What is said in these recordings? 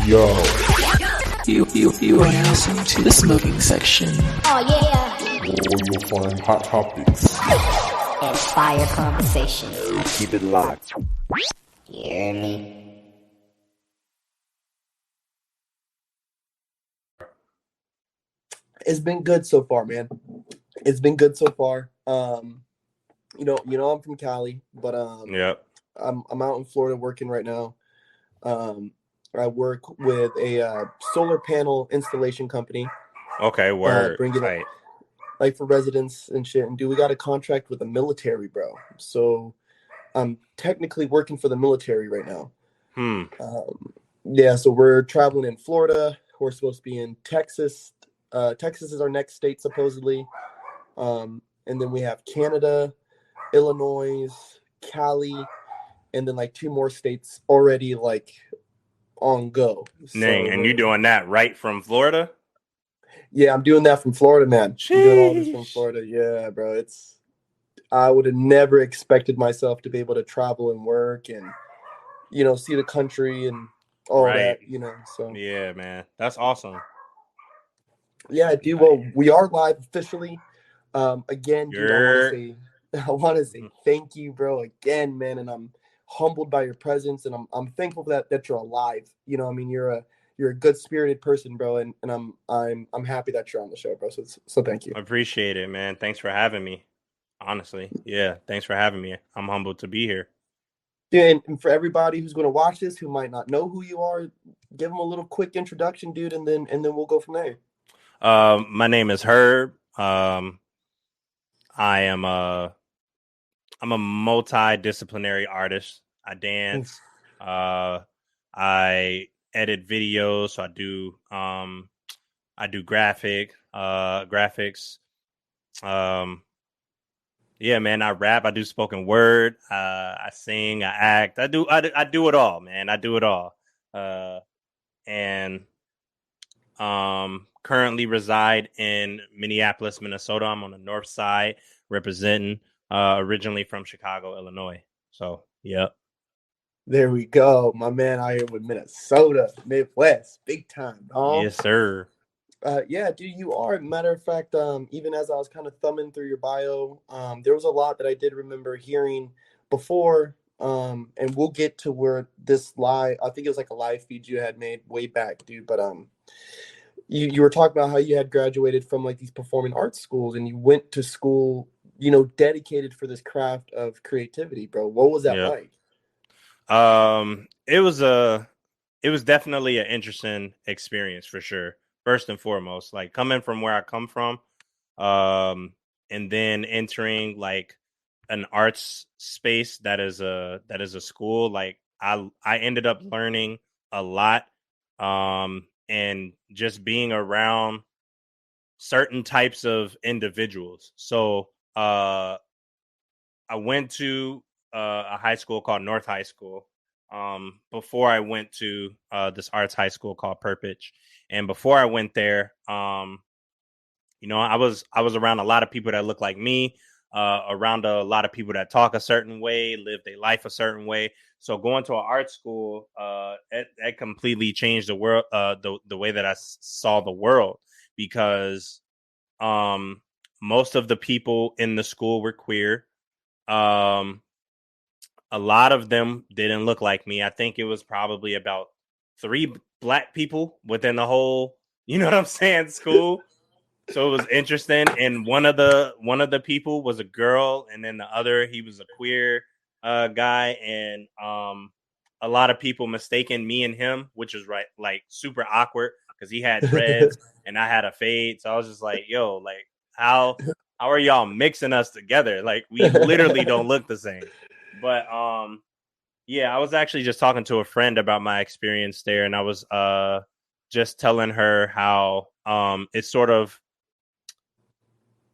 Yo. You are now listening to the smoking section. Oh yeah. Where you'll find hot topics. And fire conversation. Keep it locked. You hear me? It's been good so far, man. It's been good so far. You know, I'm from Cali, but Yep. I'm out in Florida working right now. I work with a solar panel installation company. Okay, word. Bringing Right. it like for residents and shit. And dude, we got a contract with the military, bro. So I'm technically working for the military right now. Yeah, so we're traveling in Florida. We're supposed to be in Texas. Texas is our next state, supposedly. And then we have Canada, Illinois, Cali, and then like 2 more states already like on go. Dang, and you doing that right from Florida? Yeah, I'm doing that from Florida, man. Sheesh. I'm doing all this from Florida. Yeah, bro. I would have never expected myself to be able to travel and work and, you know, see the country and all that, you know. So yeah, man. That's awesome. Yeah, dude. Well, we are live officially. Again, dude, I want to say thank you, bro, again, man. And I'm humbled by your presence, and I'm thankful that you're alive. You know, I mean, you're a good spirited person, bro, and I'm happy that you're on the show, bro. So thank you. I appreciate it, man. Thanks for having me. Honestly, yeah. Thanks for having me. I'm humbled to be here. Dude, and for everybody who's going to watch this who might not know who you are, give them a little quick introduction, dude, and then we'll go from there. My name is Herb. I'm a multidisciplinary artist. I dance. I edit videos. So I do graphics. Yeah, man. I rap. I do spoken word. I sing. I act. I do it all, man. I do it all. And currently reside in Minneapolis, Minnesota. I'm on the north side representing, originally from Chicago, Illinois. So, yep. There we go. My man out here with Minnesota, Midwest, big time, dog. Yes, sir. Yeah, dude, you are. Matter of fact, even as I was kind of thumbing through your bio, there was a lot that I did remember hearing before. And we'll get to where this live, I think it was like a live feed you had made way back, dude. But you were talking about how you had graduated from like these performing arts schools and you went to school, you know, dedicated for this craft of creativity, bro. What was that like? It was definitely an interesting experience for sure. First and foremost, like coming from where I come from, and then entering like an arts space that is a school. Like I ended up learning a lot, and just being around certain types of individuals. So I went to a high school called North High School before I went to this arts high school called Perpich. And before I went there, you know, I was around a lot of people that look like me, around a lot of people that talk a certain way, live their life a certain way. So going to an art school, it completely changed the world, the way that I saw the world, because most of the people in the school were queer. A lot of them didn't look like me. I think it was probably about 3 black people within the whole, you know what I'm saying, school. So it was interesting. And one of the people was a girl, and then the other, he was a queer guy. And a lot of people mistaken me and him, which is like super awkward because he had dreads and I had a fade. So I was just like, yo, like how are y'all mixing us together? Like we literally don't look the same. But yeah, I was actually just talking to a friend about my experience there, and I was just telling her how it's sort of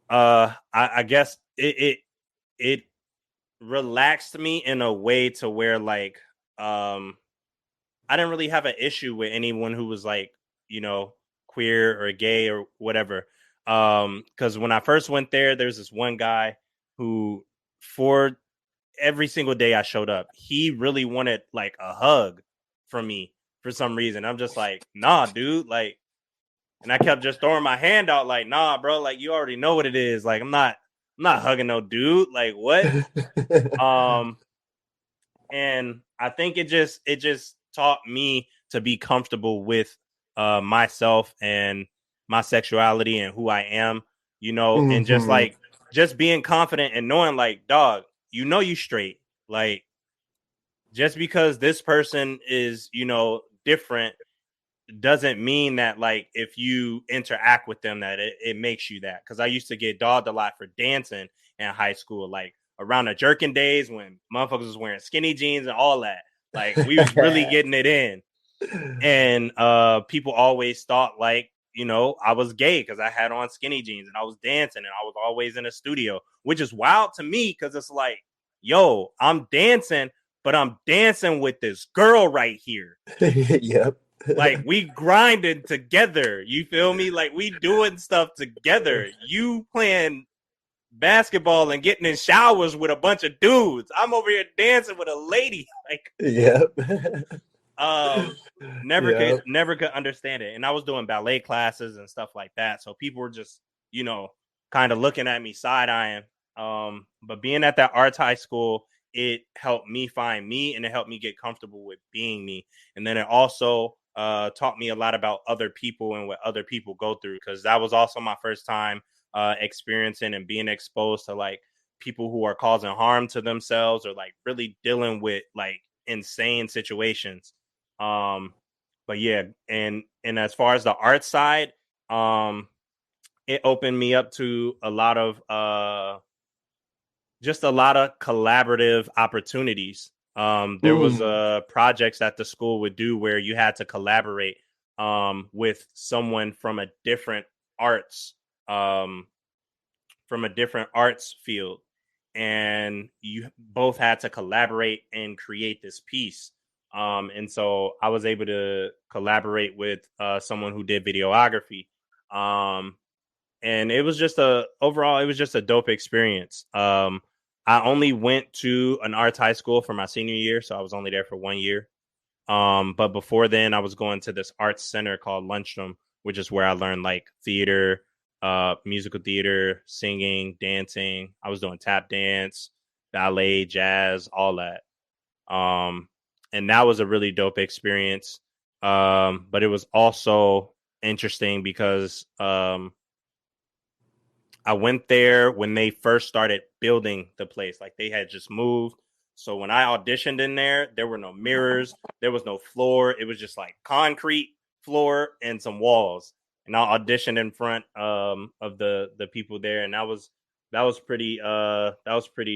I guess it relaxed me in a way to where like I didn't really have an issue with anyone who was like, you know, queer or gay or whatever. Because when I first went there's this one guy who, for every single day I showed up, he really wanted like a hug from me for some reason. I'm just like, nah, dude. Like, and I kept just throwing my hand out, like, nah, bro. Like, you already know what it is. Like, I'm not hugging no dude. Like, what? And I think it just taught me to be comfortable with myself and my sexuality and who I am, you know, and just like just being confident and knowing like, dog, you know, you straight. Like, just because this person is, you know, different doesn't mean that like if you interact with them that it makes you that. Because I used to get dogged a lot for dancing in high school, like around the jerking days when motherfuckers was wearing skinny jeans and all that. Like, we was really getting it in. And people always thought like, you know, I was gay because I had on skinny jeans and I was dancing and I was always in a studio, which is wild to me because it's like, yo, I'm dancing, but I'm dancing with this girl right here. Yep. Like, we grinded together. You feel me? Like, we doing stuff together. You playing basketball and getting in showers with a bunch of dudes. I'm over here dancing with a lady. Like, yep. Never could understand it. And I was doing ballet classes and stuff like that. So people were just, you know, kind of looking at me side eyeing. But being at that arts high school, it helped me find me and it helped me get comfortable with being me. And then it also taught me a lot about other people and what other people go through, because that was also my first time experiencing and being exposed to like people who are causing harm to themselves or like really dealing with like insane situations. But yeah, and as far as the art side, it opened me up to a lot of just a lot of collaborative opportunities. There was projects that the school would do where you had to collaborate with someone from a different arts field, and you both had to collaborate and create this piece. And so I was able to collaborate with someone who did videography. And it was just overall, it was just a dope experience. I only went to an arts high school for my senior year, so I was only there for 1 year. But before then, I was going to this arts center called Lundstrum, which is where I learned like theater, musical theater, singing, dancing. I was doing tap dance, ballet, jazz, all that. And that was a really dope experience. But it was also interesting because I went there when they first started building the place. Like, they had just moved. So when I auditioned in there, there were no mirrors. There was no floor. It was just like concrete floor and some walls. And I auditioned in front of the people there. And that was pretty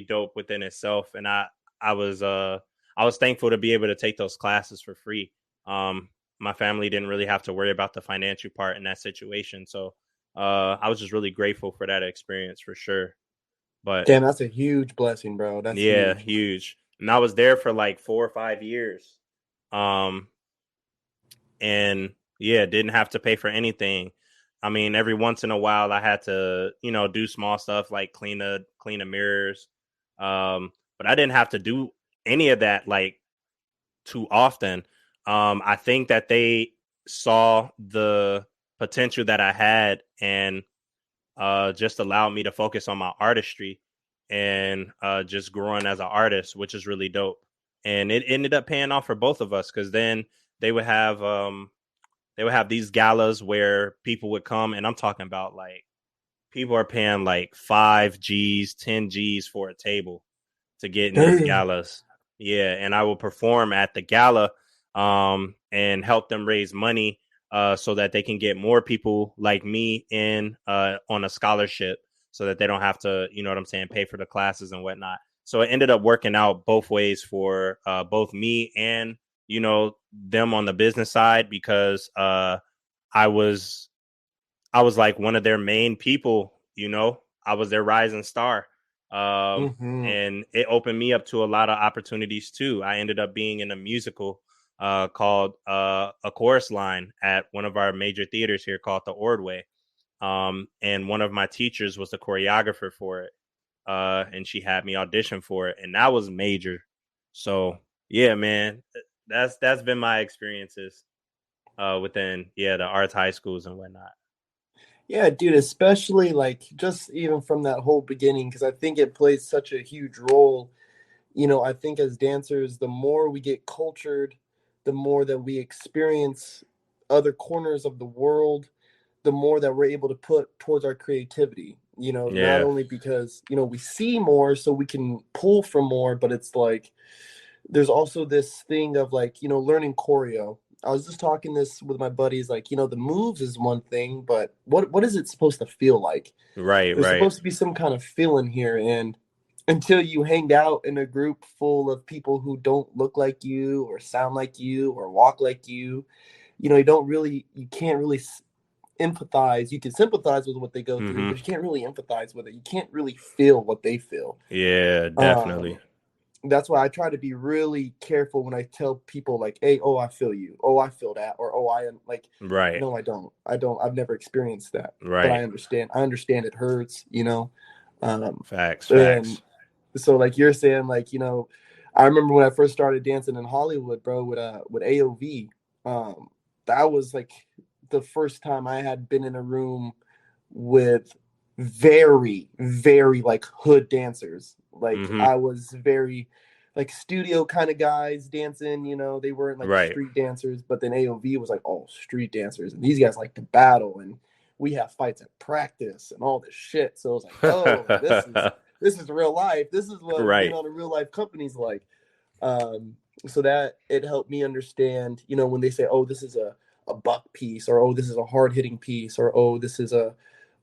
dope within itself. And I was thankful to be able to take those classes for free. My family didn't really have to worry about the financial part in that situation. So I was just really grateful for that experience for sure. But damn, that's a huge blessing, bro. That's huge. And I was there for like 4 or 5 years. And yeah, didn't have to pay for anything. I mean, every once in a while I had to, you know, do small stuff like clean the mirrors. But I didn't have to do any of that like too often. I think that they saw the potential that I had and just allowed me to focus on my artistry and just growing as an artist, which is really dope. And it ended up paying off for both of us, because then they would have these galas where people would come, and I'm talking about like people are paying like 5 G's, 10 G's for a table to get in these galas. Yeah, and I will perform at the gala and help them raise money so that they can get more people like me in on a scholarship, so that they don't have to, you know what I'm saying, pay for the classes and whatnot. So it ended up working out both ways for both me and, you know, them on the business side, because I was like one of their main people, you know, I was their rising star. And it opened me up to a lot of opportunities too. I ended up being in a musical called A Chorus Line at one of our major theaters here called the Ordway. And one of my teachers was the choreographer for it. And she had me audition for it, and that was major. So yeah, man, that's been my experiences within the arts high schools and whatnot. Yeah, dude, especially like just even from that whole beginning, because I think it plays such a huge role. You know, I think as dancers, the more we get cultured, the more that we experience other corners of the world, the more that we're able to put towards our creativity. You know, not Yeah. only because, you know, we see more so we can pull from more, but it's like there's also this thing of like, you know, learning choreo. I was just talking this with my buddies, like, you know, the moves is one thing, but what is it supposed to feel like? Right, There's right. supposed to be some kind of feeling here, and until you hang out in a group full of people who don't look like you or sound like you or walk like you, you know, you can't really empathize. You can sympathize with what they go through, but you can't really empathize with it. You can't really feel what they feel. Yeah, definitely. That's why I try to be really careful when I tell people like, hey, oh, I feel you. Oh, I feel that. Or, oh, I am like, Right. no, I don't. I've never experienced that. Right. But I understand it hurts, you know? Facts. And so like you're saying, like, you know, I remember when I first started dancing in Hollywood, bro, with AOV. That was like the first time I had been in a room with very, very like hood dancers. Like I was very like studio kind of guys dancing, you know, they weren't like street dancers, but then AOV was like all street dancers, and these guys like to battle, and we have fights at practice and all this shit. So it was like, oh, this is real life. This is what being on a real life company's like. So that it helped me understand, you know, when they say, oh, this is a buck piece, or oh, this is a hard hitting piece, or oh, this is a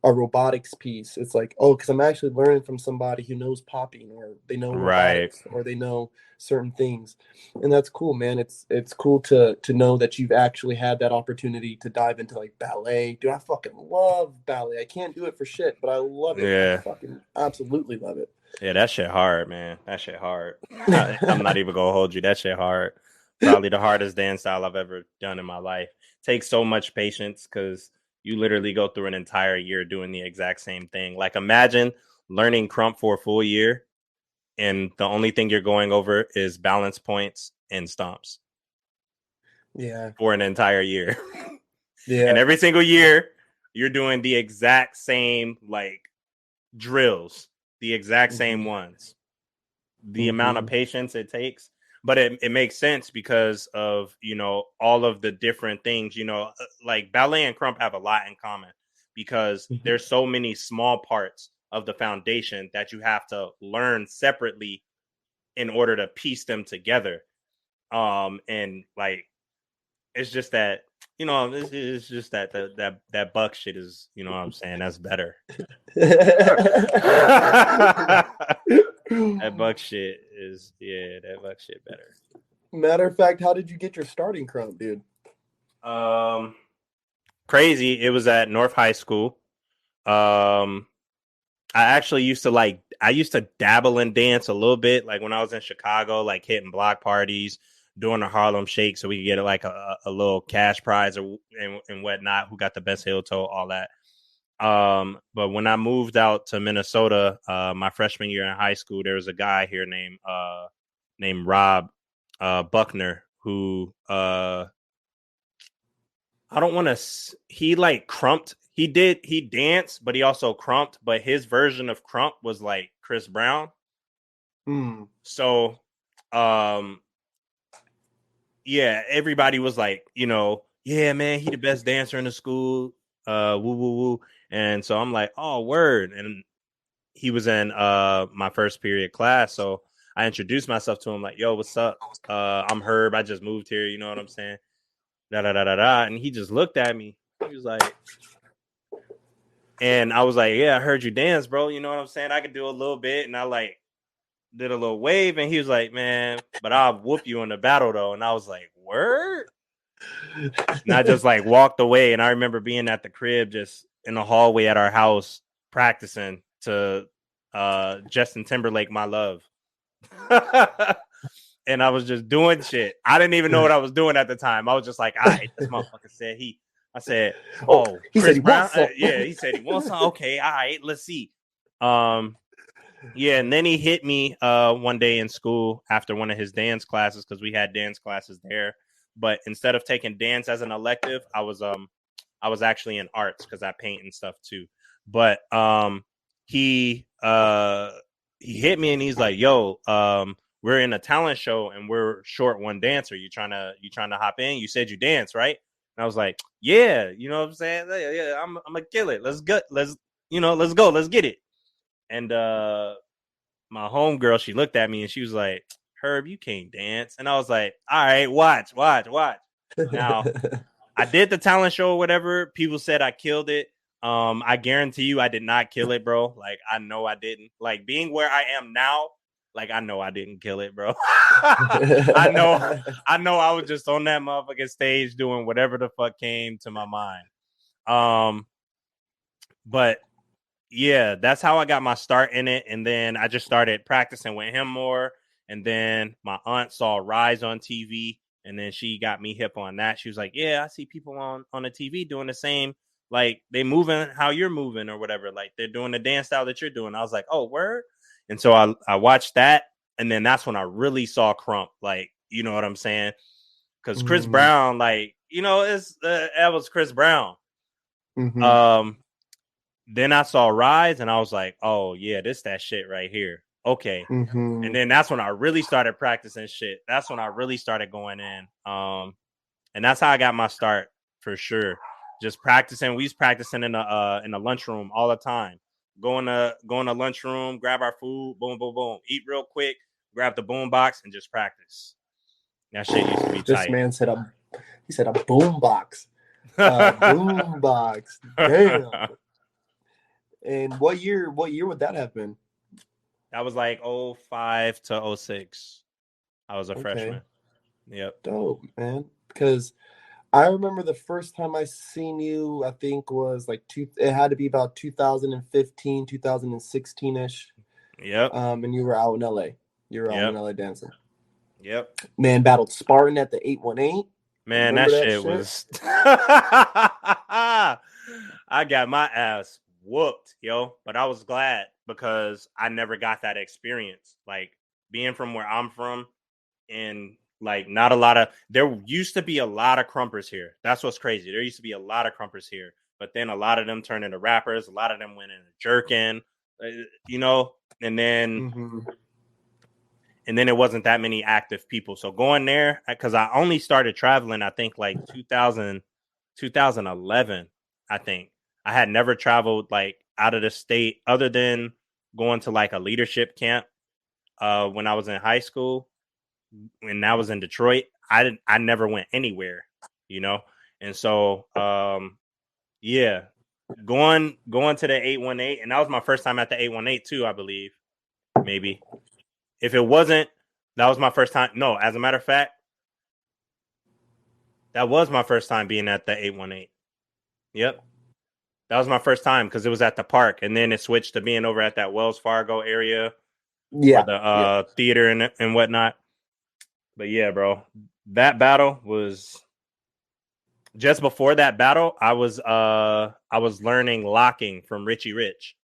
robotics piece. It's like, oh, because I'm actually learning from somebody who knows popping, or they know robotics, or they know certain things, and that's cool, man. It's cool to know that you've actually had that opportunity to dive into like ballet. Dude, I fucking love ballet. I can't do it for shit, but I love it. Yeah, I fucking absolutely love it. Yeah, that shit hard, man. That shit hard. I'm not even gonna hold you. That shit hard. Probably the hardest dance style I've ever done in my life. Takes so much patience because you literally go through an entire year doing the exact same thing. Like imagine learning krump for a full year, and the only thing you're going over is balance points and stomps. Yeah. For an entire year. Yeah. And every single year you're doing the exact same like drills, the exact same ones. The amount of patience it takes. But it makes sense because of, you know, all of the different things, you know, like ballet and krump have a lot in common because there's so many small parts of the foundation that you have to learn separately in order to piece them together. And like, it's just that, you know, it's just that buck shit is, you know what I'm saying? That's better. That buck shit is, that buck shit better. Matter of fact, how did you get your starting krump, dude? Crazy. It was at North High School. I actually used to dabble in dance a little bit, like when I was in Chicago, like hitting block parties, doing the Harlem Shake, so we could get like a little cash prize and whatnot. Who got the best heel toe, all that. But when I moved out to Minnesota, my freshman year in high school, there was a guy here named Rob Buckner who I don't want to. He like krumped. He danced, but he also krumped. But his version of krump was like Chris Brown. So, yeah, everybody was like, you know, yeah, man, he the best dancer in the school. Woo woo woo. And so I'm like, oh, word. And he was in my first period class. So I introduced myself to him like, yo, what's up? I'm Herb. I just moved here. You know what I'm saying? Da da da da da. And he just looked at me. He was like, and I was like, yeah, I heard you dance, bro. You know what I'm saying? I could do a little bit. And I like did a little wave. And he was like, man, but I'll whoop you in the battle though. And I was like, word? And I just like walked away. And I remember being at the crib just in the hallway at our house practicing to Justin Timberlake, My Love. And I was just doing shit. I didn't even know what I was doing at the time. I was just like, all right, this motherfucker said I said, oh, he Chris said he Brown? wants some. Yeah, he said he wants some. Okay, all right, let's see. Yeah, and then he hit me one day in school after one of his dance classes because we had dance classes there. But instead of taking dance as an elective, I was actually in arts because I paint and stuff too. But he hit me and he's like, "Yo, we're in a talent show and we're short one dancer. You trying to hop in? You said you dance, right?" And I was like, "Yeah, you know what I'm saying? Yeah, I'm gonna kill it. Let's go. Let's go. Let's get it." And my homegirl, she looked at me and she was like, "Herb, you can't dance." And I was like, "All right, watch." Now, I did the talent show or whatever. People said I killed it. I guarantee you I did not kill it, bro. Like, I know I didn't. Like, being where I am now, like, I know I didn't kill it, bro. I know I was just on that motherfucking stage doing whatever the fuck came to my mind. But yeah, that's how I got my start in it. And then I just started practicing with him more. And then my aunt saw Rise on TV. And then she got me hip on that. She was like, "Yeah, I see people on the TV doing the same. Like, they moving how you're moving or whatever. Like, they're doing the dance style that you're doing." I was like, "Oh, word." And so I watched that. And then that's when I really saw Krump. Like, you know what I'm saying? Because Chris Brown, like, that was Chris Brown. Then I saw Rise and I was like, "Oh yeah, this that shit right here." Okay. And then that's when I really started practicing shit. That's when I really started going in. And that's how I got my start for sure. Just practicing. We was practicing in the lunchroom all the time. Going to lunchroom, grab our food, boom, boom, boom, eat real quick, grab the boom box and just practice. That shit used to be tight. This man said a boom box. Boom box. Damn. And what year would that have been? That was like 05 to 06. I was a freshman. Yep. Dope, man. Because I remember the first time I seen you, I think was like it had to be about 2015, 2016-ish. Yep. And you were out in LA. You were out in LA dancing. Yep. Man, battled Spartan at the 818. Man, that shit was I got my ass whooped, yo. But I was glad because I never got that experience. Like, being from where I'm from, and like there used to be a lot of crumpers here. That's what's crazy. There used to be a lot of crumpers here, but then a lot of them turned into rappers. A lot of them went into jerking, and then it wasn't that many active people. So going there, because I only started traveling, I think like 2011, I think. I had never traveled like out of the state other than going to like a leadership camp when I was in high school. When I was in Detroit, I never went anywhere, And so, yeah, going to the 818, and that was my first time at the 818 too, I believe. Maybe. If it wasn't, that was my first time. No, as a matter of fact, that was my first time being at the 818. Yep. That was my first time because it was at the park, and then it switched to being over at that Wells Fargo area. Yeah. For the theater and whatnot. But yeah, bro, that battle was just before that battle. I was learning locking from Richie Rich.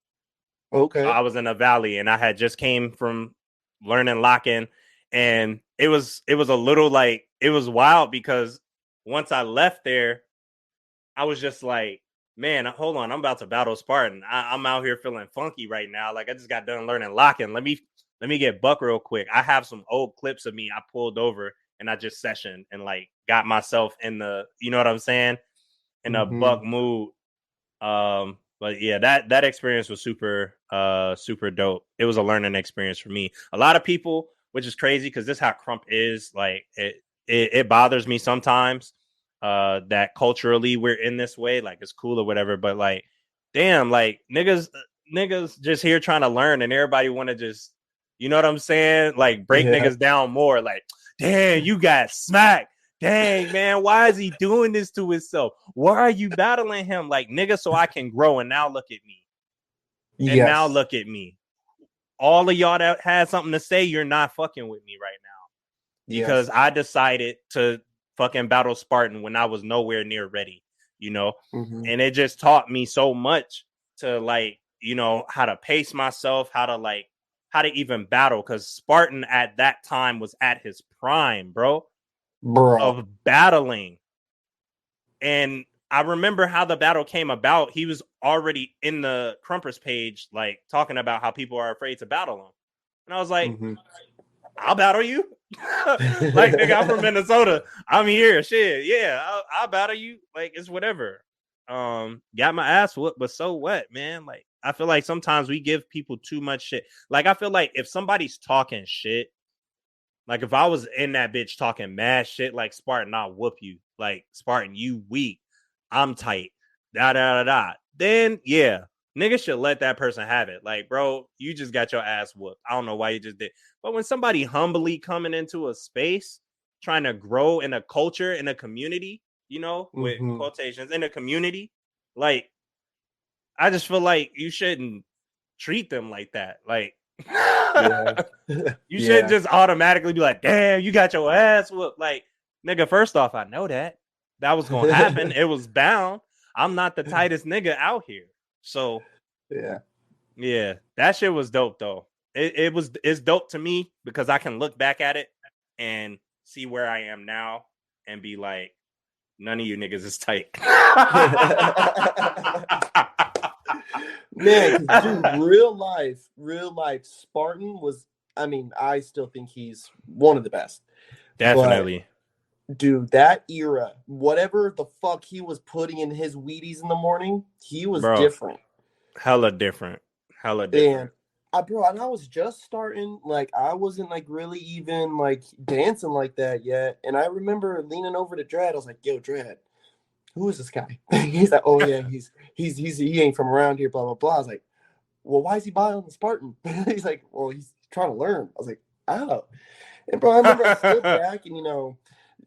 Okay. I was in a valley and I had just came from learning locking, and it was a little like, it was wild because once I left there, I was just like, man, hold on, I'm about to battle Spartan. I'm out here feeling funky right now. Like, I just got done learning locking. Let me get buck real quick. I have some old clips of me I pulled over and I just sessioned and like got myself in the, you know what I'm saying, in a buck mood. But yeah, that experience was super dope. It was a learning experience for me. A lot of people, which is crazy because this is how Krump is. Like, it bothers me sometimes that culturally we're in this way. Like, it's cool or whatever, but like, damn, like niggas just here trying to learn, and everybody want to just, you know what I'm saying? Like, break niggas down more. Like, damn, you got smacked. Dang, man, why is he doing this to himself? Why are you battling him? Like, nigga, so I can grow. And now look at me. And now look at me. All of y'all that had something to say, you're not fucking with me right now. Because I decided to fucking battle Spartan when I was nowhere near ready, And it just taught me so much to, like, how to pace myself, how to, like, how to even battle, because Spartan at that time was at his prime, bro, of battling. And I remember how the battle came about. He was already in the Krumpers page, like talking about how people are afraid to battle him. And I was like, I'll battle you. Like, nigga, I'm from Minnesota. I'm here. Shit. Yeah, I'll battle you. Like, it's whatever. Got my ass whooped, but so what, man? Like, I feel like sometimes we give people too much shit. Like, I feel like if somebody's talking shit, like if I was in that bitch talking mad shit, like Spartan, I'll whoop you. Like, Spartan, you weak. I'm tight. Da da da da. Then yeah, niggas should let that person have it. Like, bro, you just got your ass whooped. I don't know why you just did. But when somebody humbly coming into a space, trying to grow in a culture, in a community, you know, with quotations, in a community, like, I just feel like you shouldn't treat them like that. Like, you shouldn't just automatically be like, damn, you got your ass whooped. Like, nigga, first off, I know that was gonna happen. It was bound. I'm not the tightest nigga out here. So yeah, that shit was dope though. It's dope to me because I can look back at it and see where I am now and be like, none of you niggas is tight. Man, dude, real life, Spartan was, I mean, I still think he's one of the best. Definitely. But, dude, that era, whatever the fuck he was putting in his Wheaties in the morning, he was different. Hella different. And I was just starting, like, I wasn't like really even like dancing like that yet. And I remember leaning over to Dredd. I was like, yo, Dredd, who is this guy? He's like, oh yeah, he ain't from around here, blah blah blah. I was like, well, why is he buying the Spartan? He's like, well, he's trying to learn. I was like, oh. And bro, I remember I stood back and, you know,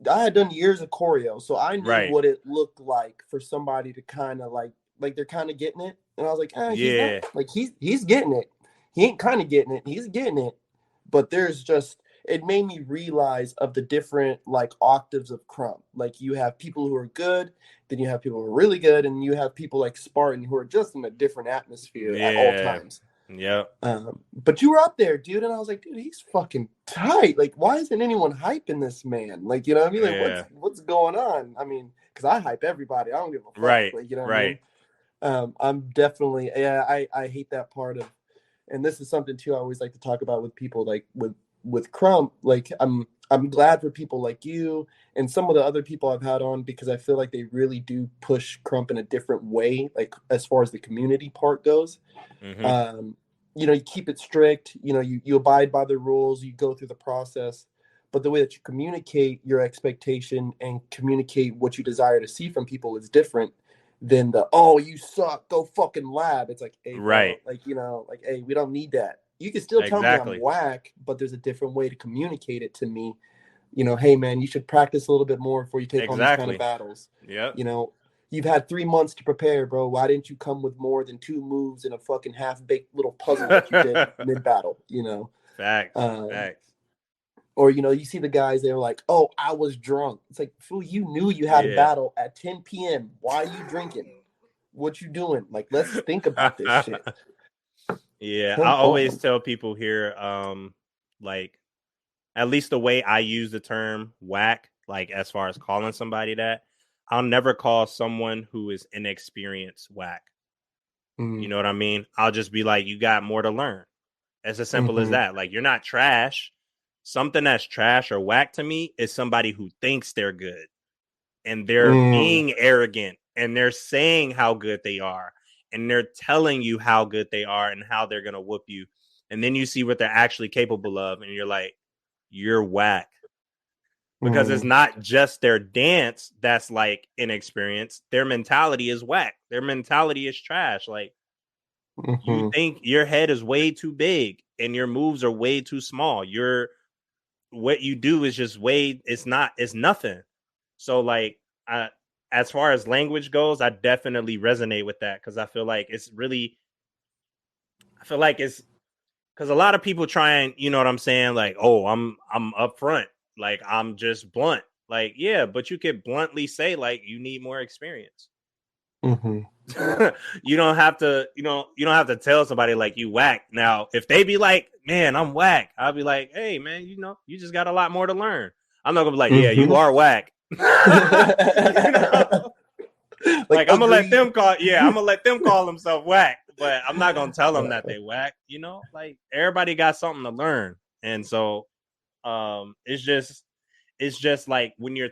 I had done years of choreo, so I knew what it looked like for somebody to kind of like they're kind of getting it. And I was like, he's not, like he's getting it. He ain't kind of getting it. He's getting it. But there's just, it made me realize of the different like octaves of Krump. Like you have people who are good, then you have people who are really good, and you have people like Spartan who are just in a different atmosphere at all times. Yep. But you were up there, dude, and I was like, dude, he's fucking tight. Like, why isn't anyone hyping this man? Like, you know what I mean? Like, what's going on? I mean, because I hype everybody. I don't give a fuck. Right. Like, you know what I mean? I'm definitely, I hate that part of, and this is something too I always like to talk about with people, like with Krump. Like, I'm glad for people like you and some of the other people I've had on, because I feel like they really do push Krump in a different way, like as far as the community part goes. You know, you keep it strict, you know, you abide by the rules, you go through the process, but the way that you communicate your expectation and communicate what you desire to see from people is different than the, oh, you suck, go fucking lab. It's like, hey, bro, like, you know, like, hey, we don't need that. You can still tell me I'm whack, but there's a different way to communicate it to me. You know, hey man, you should practice a little bit more before you take on these kind of battles. You know, you've had 3 months to prepare, bro. Why didn't you come with more than 2 moves in a fucking half-baked little puzzle that you did mid-battle, you know? Facts. Or, you know, you see the guys, they're like, oh, I was drunk. It's like, fool, you knew you had a battle at 10 p.m. Why are you drinking? What you doing? Like, let's think about this shit. Yeah, I always tell people here, like, at least the way I use the term whack, like as far as calling somebody that, I'll never call someone who is inexperienced whack. You know what I mean? I'll just be like, you got more to learn. It's as simple as that. Like, you're not trash. Something that's trash or whack to me is somebody who thinks they're good and they're being arrogant and they're saying how good they are and they're telling you how good they are and how they're going to whoop you. And then you see what they're actually capable of. And you're like, you're whack. Because it's not just their dance that's like inexperienced. Their mentality is whack. Their mentality is trash. Like, you think your head is way too big and your moves are way too small. What you do is just it's nothing. So like, as far as language goes, I definitely resonate with that, because I feel like it's because a lot of people try and, you know what I'm saying? Like, oh, I'm upfront. Like, I'm just blunt. Like, yeah, but you could bluntly say, like, you need more experience. You don't have to, you don't have to tell somebody like you whack. Now, if they be like, man, I'm whack, I'll be like, hey, man, you just got a lot more to learn. I'm not gonna be like, yeah, you are whack. You know? Like I'm gonna let them call themselves whack, but I'm not gonna tell them that they whack. Like everybody got something to learn, and so it's just like when you're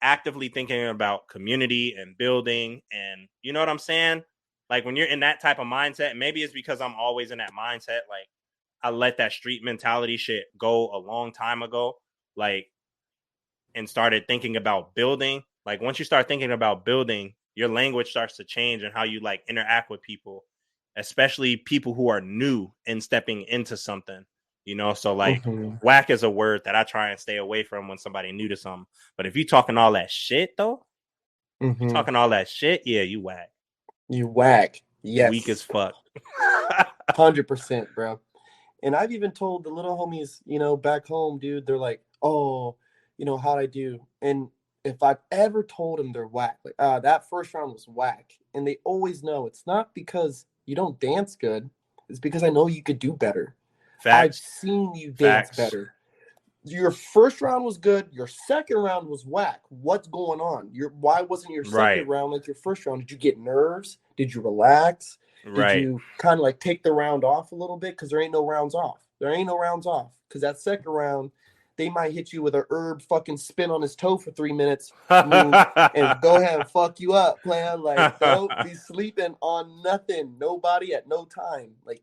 actively thinking about community and building, and you know what I'm saying? Like when you're in that type of mindset, maybe it's because I'm always in that mindset. Like I let that street mentality shit go a long time ago, like, and started thinking about building. Like once you start thinking about building, your language starts to change and how you like interact with people, especially people who are new and stepping into something. So like whack is a word that I try and stay away from when somebody new to something. But if you talking all that shit though, talking all that shit, yeah, you whack. You whack. Yes. Weak as fuck. 100%, bro. And I've even told the little homies, back home, dude, they're like, oh, how'd I do? And if I've ever told them they're whack, like, that first round was whack. And they always know it's not because you don't dance good. It's because I know you could do better. Facts. I've seen you dance better. Your first round was good. Your second round was whack. What's going on? Why wasn't your second round like your first round? Did you get nerves? Did you relax? Did you kind of like take the round off a little bit? Because there ain't no rounds off. Because that second round, they might hit you with a herb fucking spin on his toe for 3 minutes and go ahead and fuck you up, plan. Like, don't be sleeping on nothing. Nobody at no time. Like,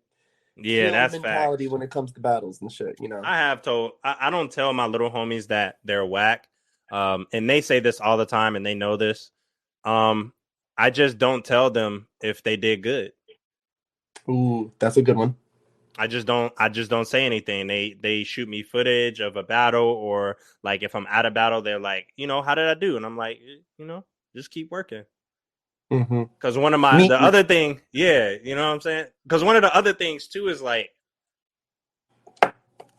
yeah, that's mentality facts. when it comes to battles and shit. I don't tell my little homies that they're whack. And they say this all the time and they know this. I just don't tell them if they did good. Ooh, that's a good one. I just don't say anything. They shoot me footage of a battle, or like if I'm at a battle, they're like, how did I do? And I'm like, just keep working. Because one of the other thing, yeah, you know what I'm saying? Because one of the other things too is like,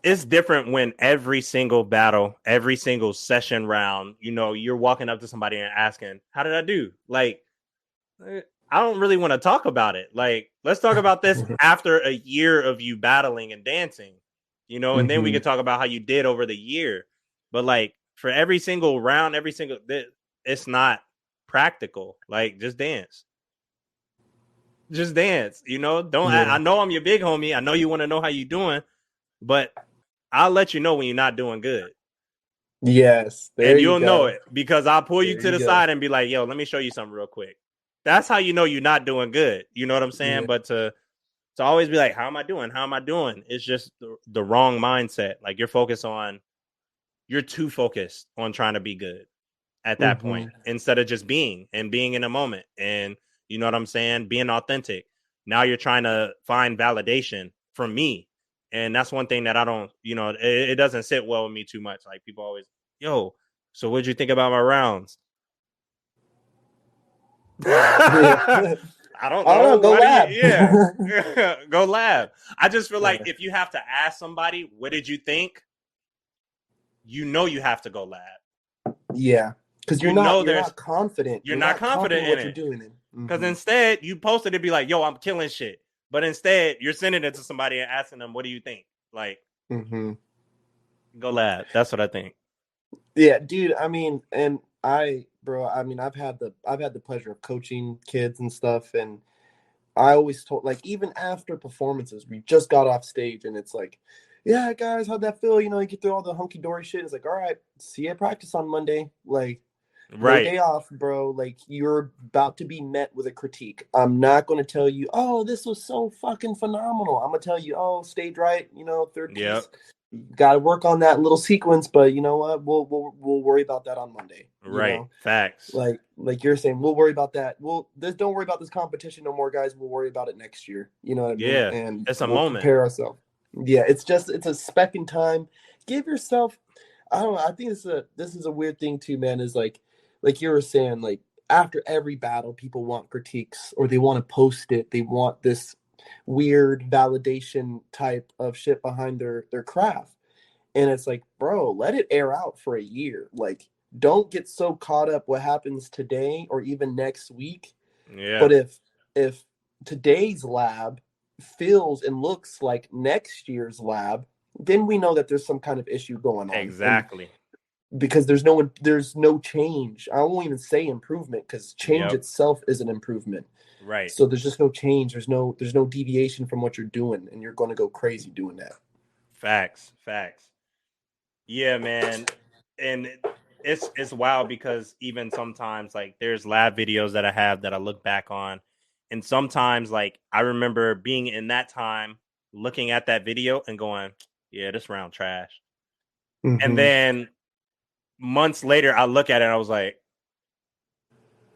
it's different when every single battle, every single session round, you're walking up to somebody and asking, how did I do? Like, I don't really want to talk about it. Like, let's talk about this after a year of you battling and dancing, and then we can talk about how you did over the year. But like for every single round, it's not practical. Like, just dance. I know I'm your big homie. I know you want to know how you doing, but I'll let you know when you're not doing good. Yes. And you'll know it because I'll pull you to the side and be like, yo, let me show you something real quick. That's how you know you're not doing good. You know what I'm saying? Yeah. But to always be like, how am I doing? How am I doing? It's just the wrong mindset. Like you're too focused on trying to be good at that point instead of just being in a moment. And you know what I'm saying? Being authentic. Now you're trying to find validation from me. And that's one thing that I don't, it doesn't sit well with me too much. Like people always, yo, so what'd you think about my rounds? I don't know. Go lab. Go lab. I just feel like if you have to ask somebody, what did you think? You have to go lab. Yeah. Because you're not confident. You're not confident in what you're doing. Because instead, you posted it be like, yo, I'm killing shit. But instead, you're sending it to somebody and asking them, what do you think? Like, go lab. That's what I think. Yeah, dude. I mean, and I've had the pleasure of coaching kids and stuff. And I always told, like, even after performances, we just got off stage and it's like, yeah, guys, how'd that feel? You get through all the hunky-dory shit. It's like, all right, see you at practice on Monday. Like, no day off, bro. Like, you're about to be met with a critique. I'm not going to tell you, oh, this was so fucking phenomenal. I'm going to tell you, oh, stayed right, third piece. Got to work on that little sequence, but you know what? We'll worry about that on Monday. Right. Facts. Like you're saying, we'll worry about that. Don't worry about this competition no more, guys. We'll worry about it next year. You know what I mean? Yeah. And it's a moment. Prepare ourselves. Yeah, it's a speck in time. Give yourself. I don't know. I think this is a weird thing too, man. Is like you were saying, like after every battle, people want critiques or they want to post it. They want this weird validation type of shit behind their craft. And it's like, bro, let it air out for a year. Like, don't get so caught up what happens today or even next week. Yeah. But if today's lab feels and looks like next year's lab, then we know that there's some kind of issue going on. Exactly. And because there's no change. I won't even say improvement, because change itself is an improvement. Right. So there's just no change. There's no deviation from what you're doing, and you're going to go crazy doing that. Facts. Yeah, man. And it's wild, because even sometimes, like, there's lab videos that I have that I look back on, and sometimes, like, I remember being in that time looking at that video and going, yeah, this round trash. Mm-hmm. And then months later I look at it and I was like,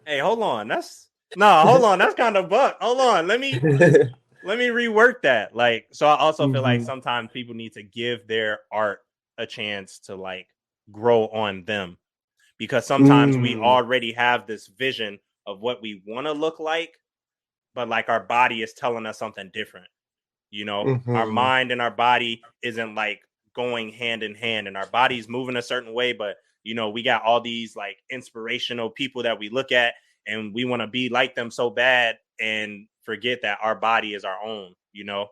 hey, hold on, that's kind of buck. Hold on, let me rework that. Like, so I also feel like sometimes people need to give their art a chance to, like, grow on them, because sometimes we already have this vision of what we want to look like, but, like, our body is telling us something different. You know, our mind and our body isn't, like, going hand in hand, and our body's moving a certain way, but, you know, we got all these, like, inspirational people that we look at and we want to be like them so bad, and forget that our body is our own, you know.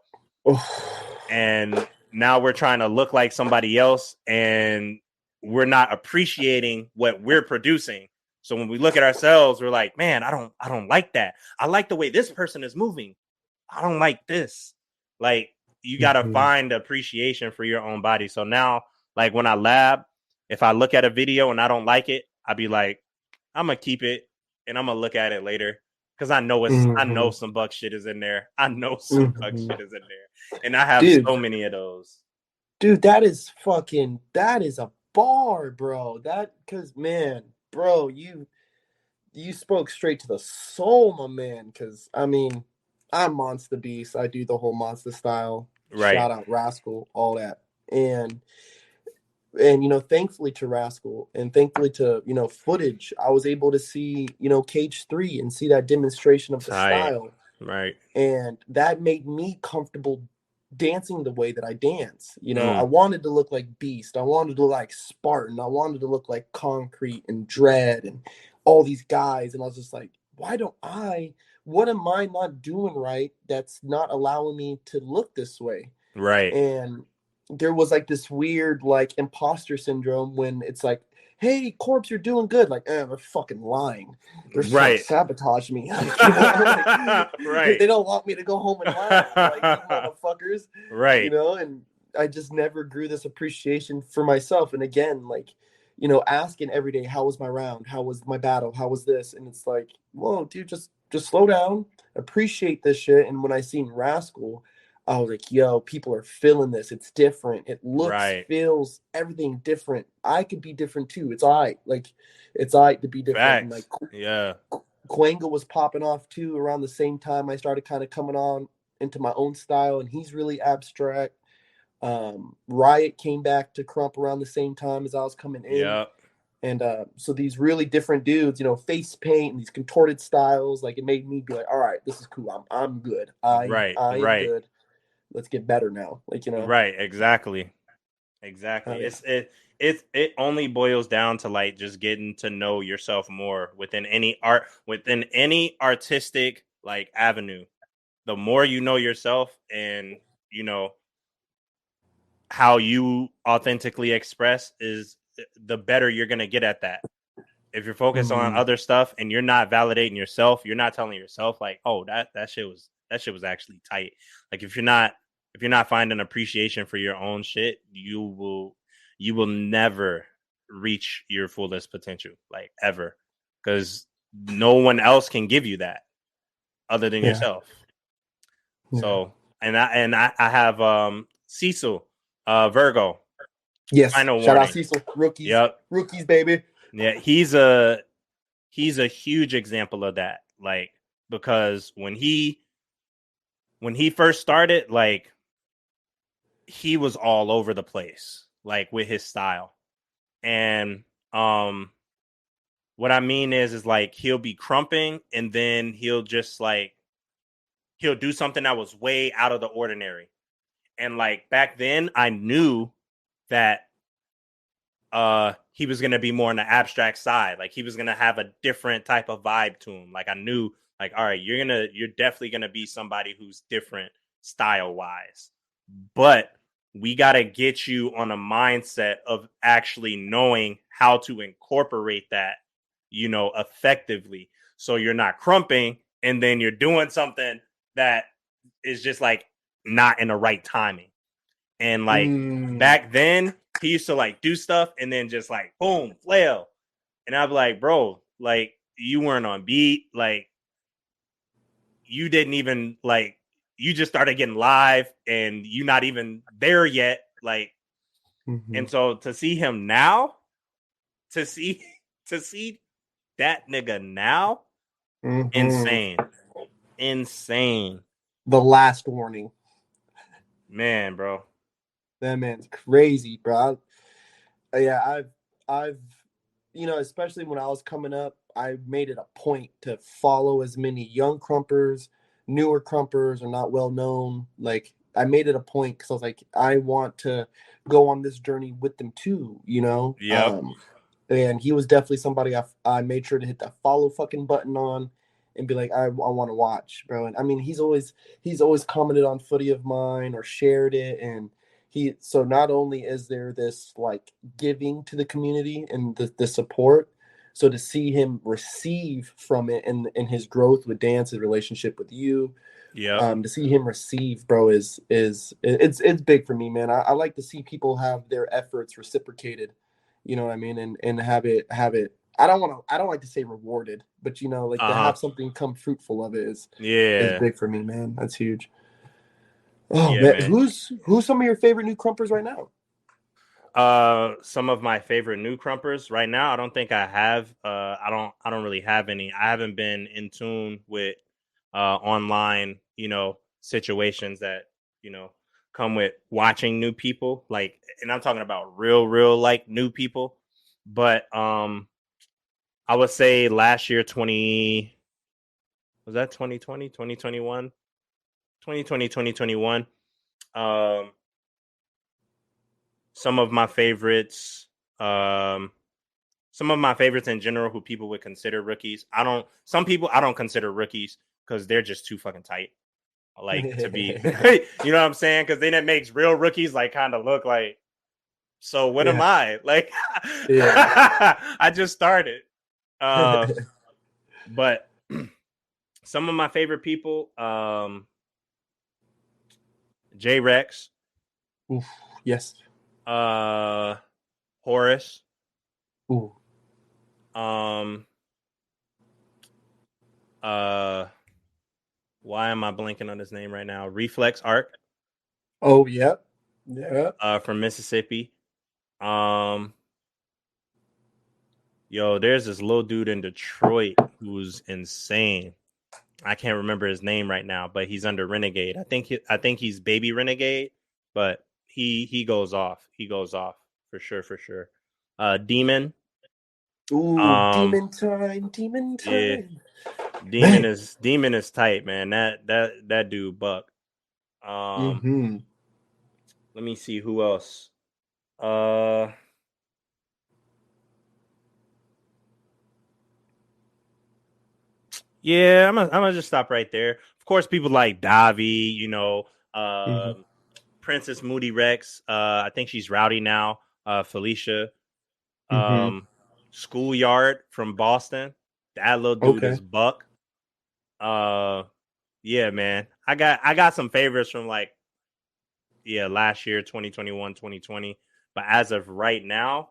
And now we're trying to look like somebody else, and we're not appreciating what we're producing. So when we look at ourselves, we're like, man, I don't like that. I like the way this person is moving. I don't like this. Like, you got to find appreciation for your own body. So now, like, when I lab, if I look at a video and I don't like it, I'll be like, I'm going to keep it and I'm going to look at it later. Cause I know I know some buck shit is in there. I know some buck shit is in there. And I have so many of those. Dude, that is a bar, bro. Cause, man, bro, you spoke straight to the soul, my man. Cause, I mean, I'm Monster Beast. I do the whole monster style. Right. Shout out Rascal, all that. And, you know, thankfully to Rascal and thankfully to, you know, footage, I was able to see, you know, Cage 3 and see that demonstration of the style. Right. And that made me comfortable dancing the way that I dance. You know, I wanted to look like Beast. I wanted to look like Spartan. I wanted to look like Concrete and Dread and all these guys. And I was just like, what am I not doing right that's not allowing me to look this way? Right. And there was like this weird like imposter syndrome when it's like, hey, Corpse, you're doing good. Like, they're fucking lying. They're trying to sabotage me. Like, you know, like, they don't want me to go home and laugh. Like, you motherfuckers. Right. You know, and I just never grew this appreciation for myself. And again, like, you know, asking every day, how was my round? How was my battle? How was this? And it's like, whoa, dude, just slow down, appreciate this shit. And when I seen Rascal, I was like, yo, people are feeling this. It's different. It looks, feels, everything different. I could be different too. It's all right. Like, it's all right to be different. And, like, Quanga was popping off too around the same time I started kind of coming on into my own style, and he's really abstract. Riot came back to Krump around the same time as I was coming in. Yep. And so these really different dudes, you know, face paint and these contorted styles, like, it made me be like, all right, this is cool. I'm good. I am good. Let's get better now. Like, you know. Right. Exactly. It only boils down to, like, just getting to know yourself more within any artistic, like, avenue. The more you know yourself and, you know, how you authentically express, is the better you're going to get at that. If you're focused on other stuff and you're not validating yourself, you're not telling yourself, like, oh, that shit was actually tight. Like, if you're not finding appreciation for your own shit, you will never reach your fullest potential, like, ever, because no one else can give you that other than yourself. So, and I have Cecil, Virgo. Yes. Final Shout warning. out Cecil. Rookies. Yep. Rookies, baby. Yeah, he's a huge example of that. Like, because when he first started, like, he was all over the place, like, with his style. And what I mean is like, he'll be crumping and then he'll just, like, he'll do something that was way out of the ordinary. And, like, back then I knew that he was gonna be more on the abstract side. Like he was gonna have a different type of vibe to him. Like I knew, like, all right, you're definitely gonna be somebody who's different style wise, but we gotta get you on a mindset of actually knowing how to incorporate that, effectively. So you're not crumping and then you're doing something that is just like not in the right timing. And like back then, he used to like do stuff and then just like boom, flail. And I'd be like, bro, like you weren't on beat. Like you didn't even like you just started getting live and you're not even there yet. Like, and so to see him now, to see that nigga now, insane. The last warning. Man, bro. That man's crazy, bro. I've especially when I was coming up, I made it a point to follow as many young crumpers, newer crumpers, or not well known. Like I made it a point because I was like, I want to go on this journey with them too, Yep. And he was definitely somebody I made sure to hit that follow fucking button on and be like, I want to watch, bro. And I mean, he's always commented on footy of mine or shared it. And so not only is there this like giving to the community and the support, so to see him receive from it and his growth with dance, his relationship with you, to see him receive, bro, it's big for me, man. I like to see people have their efforts reciprocated, you know what I mean, and have it. I don't like to say rewarded, but to have something come fruitful of it is big for me, man. That's huge. Oh man, who's some of your favorite new crumpers right now? Some of my favorite new crumpers right now. I don't think I have. I don't really have any. I haven't been in tune with online, situations that come with watching new people. Like, and I'm talking about real like new people. But I would say last year, 2020, 2021, 2021. Some of my favorites in general who people would consider rookies. Some people I don't consider rookies because they're just too fucking tight. Like to be, you know what I'm saying? Because then it makes real rookies like kind of look like, so what am I? Like, I just started. But some of my favorite people, J-Rex. Oof, yes. Horace. Ooh. Why am I blanking on his name right now? Reflex Arc. Oh, yep. Yeah. From Mississippi. Yo, there's this little dude in Detroit who's insane. I can't remember his name right now, but he's under Renegade. I think he's Baby Renegade, but he goes off. He goes off for sure. Demon. Ooh, Demon time. Yeah. Demon is tight, man. That dude buck. Let me see who else. Yeah, I'm gonna just stop right there. Of course, people like Davi, Princess Moody Rex. I think she's rowdy now. Felicia. Schoolyard from Boston. That little dude is buck. Yeah, man. I got some favorites from last year, 2021, 2020. But as of right now,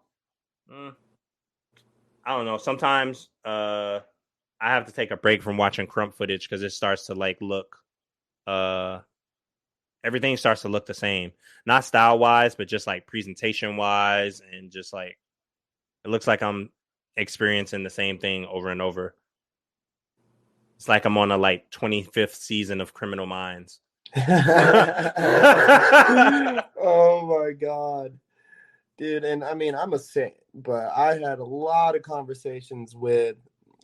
I don't know. Sometimes I have to take a break from watching crump footage because it starts to look everything starts to look the same. Not style wise, but just like presentation wise, and just like it looks like I'm experiencing the same thing over and over. It's like I'm on a 25th season of Criminal Minds. Oh my god, dude! And I mean, I'm a saint, but I had a lot of conversations with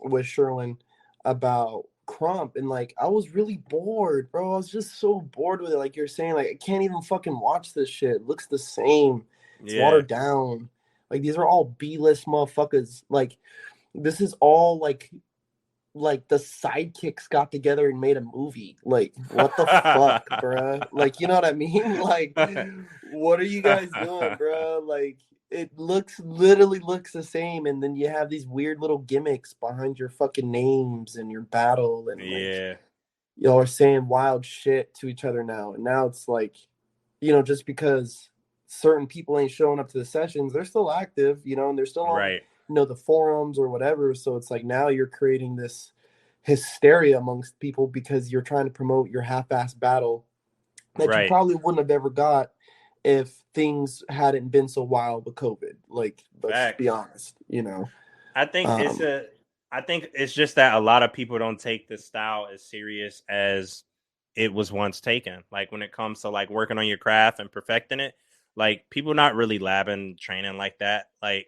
Sherlin about crump, and I was really bored, bro. I was just so bored with it. Like you're saying, I can't even fucking watch this shit. It looks the same. It's watered down. Like these are all B-list motherfuckers. Like this is all like the sidekicks got together and made a movie. Like what the fuck, bruh? Like you know what I mean? Like what are you guys doing, bruh? Like it literally looks the same, and then you have these weird little gimmicks behind your fucking names and your battle, and like y'all are saying wild shit to each other now. And now it's like, you know, just because certain people ain't showing up to the sessions, they're still active, you know, and they're still on, you know, the forums or whatever. So it's like now you're creating this hysteria amongst people because you're trying to promote your half-assed battle that you probably wouldn't have ever got if things hadn't been so wild with COVID. Like, let's be honest, you know. I think it's just that a lot of people don't take the style as serious as it was once taken. Like when it comes to like working on your craft and perfecting it, like people not really labbing, training like that. Like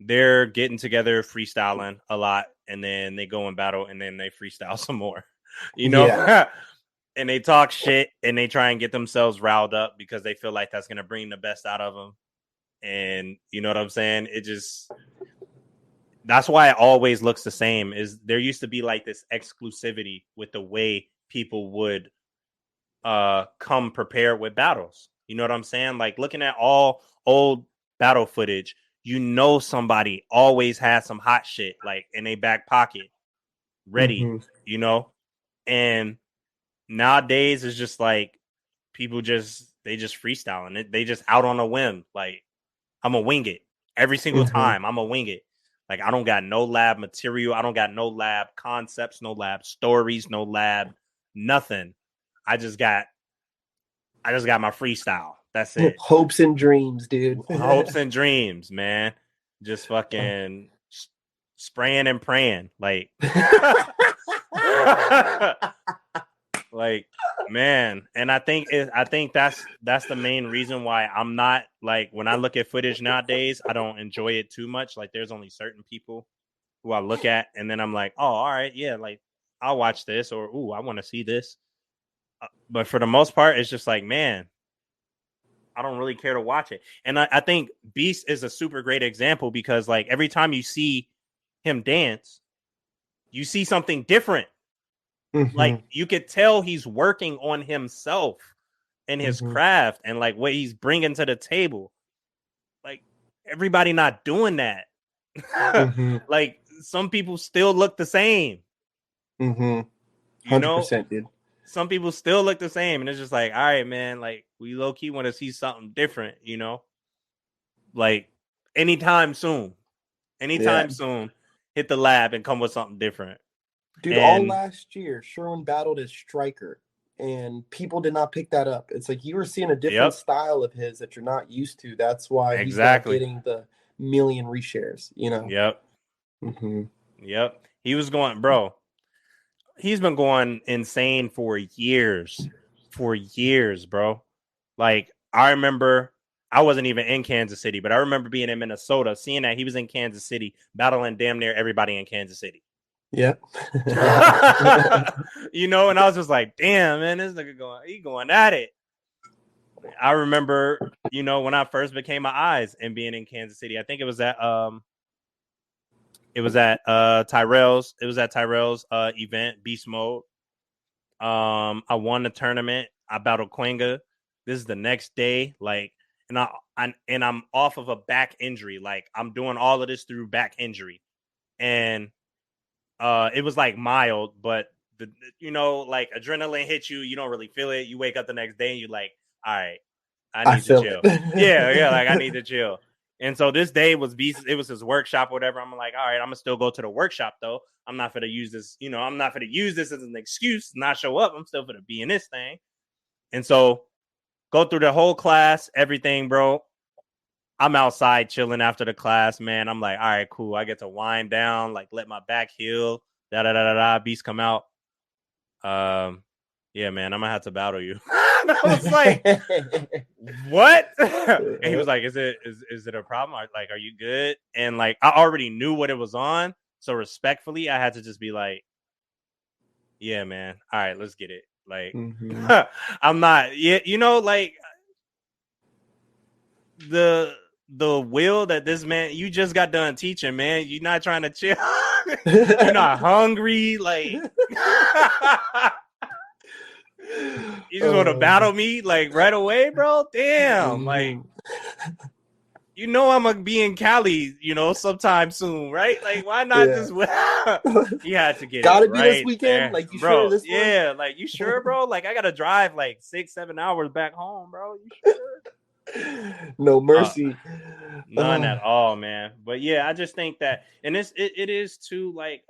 they're getting together, freestyling a lot, and then they go in battle and then they freestyle some more, you know? Yeah. And they talk shit and they try and get themselves riled up because they feel like that's going to bring the best out of them. And you know what I'm saying? That's why it always looks the same. Is there used to be like this exclusivity with the way people would come prepared with battles. You know what I'm saying? Like looking at all old battle footage, you know somebody always has some hot shit like in their back pocket ready, you know? And nowadays it's just like people they just freestyling it. They just out on a whim. Like I'm gonna wing it every single time. I'm gonna wing it. Like I don't got no lab material. I don't got no lab concepts, no lab stories, no lab nothing. I just got my freestyle. That's it. Hopes and dreams, dude. Hopes and dreams, man. Just fucking spraying and praying. Like, like, man. And I think that's the main reason why I'm not like when I look at footage nowadays, I don't enjoy it too much. Like there's only certain people who I look at and then I'm like, oh, all right, yeah, like I'll watch this or ooh, I want to see this. But for the most part, it's just like, man, I don't really care to watch it. And I think Beast is a super great example because like every time you see him dance, you see something different. Like you could tell he's working on himself and his craft and like what he's bringing to the table. Like everybody not doing that. Like some people still look the same. You 100%, dude. Some people still look the same, and it's just like, all right, man, like we low key want to see something different, you know? Like anytime soon, soon, hit the lab and come with something different. Dude, all last year, Sherwin battled as striker, and people did not pick that up. It's like you were seeing a different style of his that you're not used to. That's why he's not getting the million reshares, you know? Yep. He was going, bro. He's been going insane for years, bro. Like I remember, I wasn't even in Kansas City, but I remember being in Minnesota, seeing that he was in Kansas City, battling damn near everybody in Kansas City. Yeah. You know, and I was just like, damn, man, this nigga going at it. I remember, you know, when I first became my Eyez and being in Kansas City, I think it was at Tyrell's. It was at Tyrell's event, Beast Mode. I won the tournament. I battled Quenga. This is the next day, like, and I'm off of a back injury. Like, I'm doing all of this through back injury, and it was like mild, but you know, like adrenaline hits you. You don't really feel it. You wake up the next day and you're like, all right, I need to chill. Yeah, like I need to chill. And so this day was Beast. It was his workshop or whatever. I'm like, all right, I'm gonna still go to the workshop though. I'm not gonna use this, you know, I'm not gonna use this as an excuse to not show up. I'm still gonna be in this thing. And so go through the whole class, everything, bro. I'm outside chilling after the class, man. I'm like, all right, cool. I get to wind down, like let my back heal. Beast come out. Yeah, man, I'm gonna have to battle you. And I was like, what? And he was like, is it a problem? Like, are you good? And like, I already knew what it was on. So respectfully, I had to just be like, yeah, man. All right, let's get it. Like, I'm not, yeah, you know, like the will that this man, you just got done teaching, man. You're not trying to chill. You're not hungry. Like, you just want to battle me like right away, bro? Damn. Like, you know I'm gonna be in Cali, sometime soon, right? Like, why not just? He had to get gotta it be right this weekend. there. Like, you bro? sure this yeah, one? Like, you sure, bro? Like, I gotta drive like 6-7 hours back home, bro. You sure? No mercy. None at all, man. But yeah, I just think that, and it is too, like,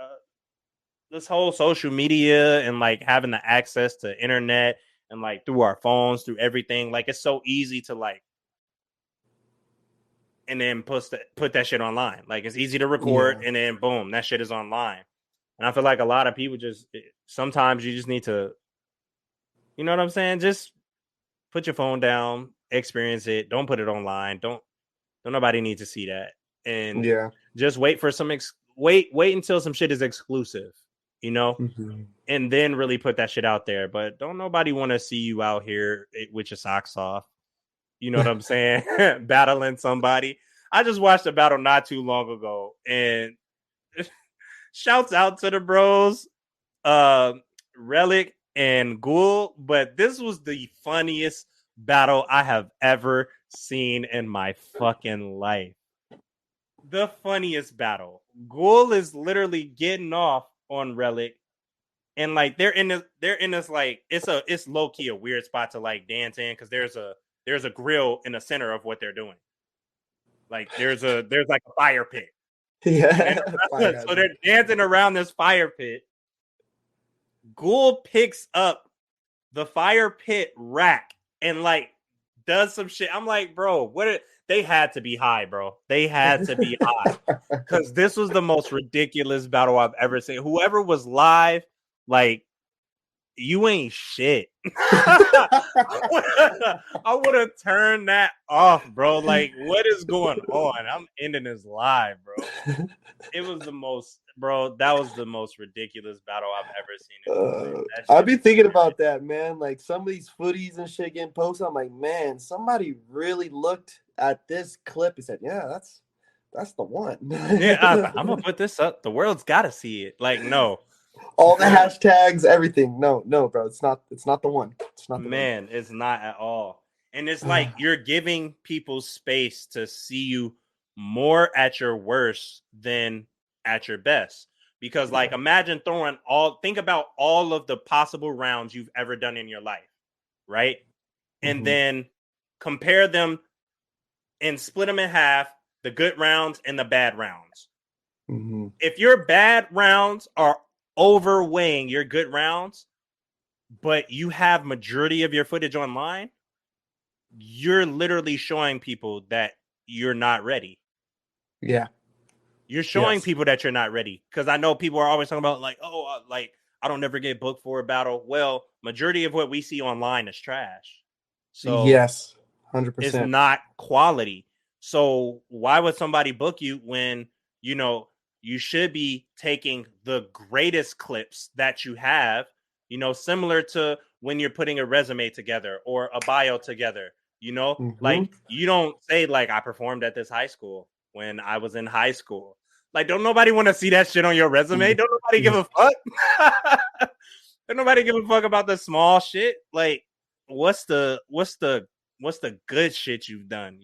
this whole social media and like having the access to internet and like through our phones, through everything. Like, it's so easy to like, and then put that shit online. Like, it's easy to record and then boom, that shit is online. And I feel like a lot of people sometimes you just need to, you know what I'm saying? Just put your phone down, experience it. Don't put it online. Don't nobody need to see that. And just wait for some, wait until some shit is exclusive, and then really put that shit out there. But don't nobody want to see you out here with your socks off. You know what I'm saying? Battling somebody. I just watched a battle not too long ago, and shouts out to the bros, Relic and Ghoul. But this was the funniest battle I have ever seen in my fucking life. The funniest battle. Ghoul is literally getting off on Relic, and like they're in this like it's low key a weird spot to like dance in because there's a grill in the center of what they're doing. Like there's like a fire pit. Yeah. So they're dancing around this fire pit. Ghoul picks up the fire pit rack and like does some shit. I'm like, bro, they had to be high, bro. They had to be high because this was the most ridiculous battle I've ever seen. Whoever was live, like, you ain't shit. I would have turned that off, bro. Like, what is going on? I'm ending this live, bro. It was the most, bro. That was the most ridiculous battle I've ever seen. I've been thinking about that, man. Like, some of these footies and shit getting posted. I'm like, man, somebody really looked at this clip and said, yeah, that's the one. Yeah, I'm gonna put this up. The world's got to see it. Like, no. All the hashtags, everything. No, bro. It's not the one. It's not the man, one. It's not at all. And it's like you're giving people space to see you more at your worst than at your best. Because like imagine think about all of the possible rounds you've ever done in your life, right? And then compare them and split them in half, the good rounds and the bad rounds. If your bad rounds are overweighing your good rounds, but you have majority of your footage online, you're literally showing people that you're not ready. Yeah. You're showing people that you're not ready. Because I know people are always talking about like, oh, like I don't never get booked for a battle. Well, majority of what we see online is trash. So yes, 100%. It's not quality. So why would somebody book you when, you should be taking the greatest clips that you have, similar to when you're putting a resume together or a bio together, like you don't say like I performed at this high school when I was in high school. Like, don't nobody want to see that shit on your resume. Don't nobody give a fuck. Don't nobody give a fuck about the small shit. Like, what's the good shit you've done?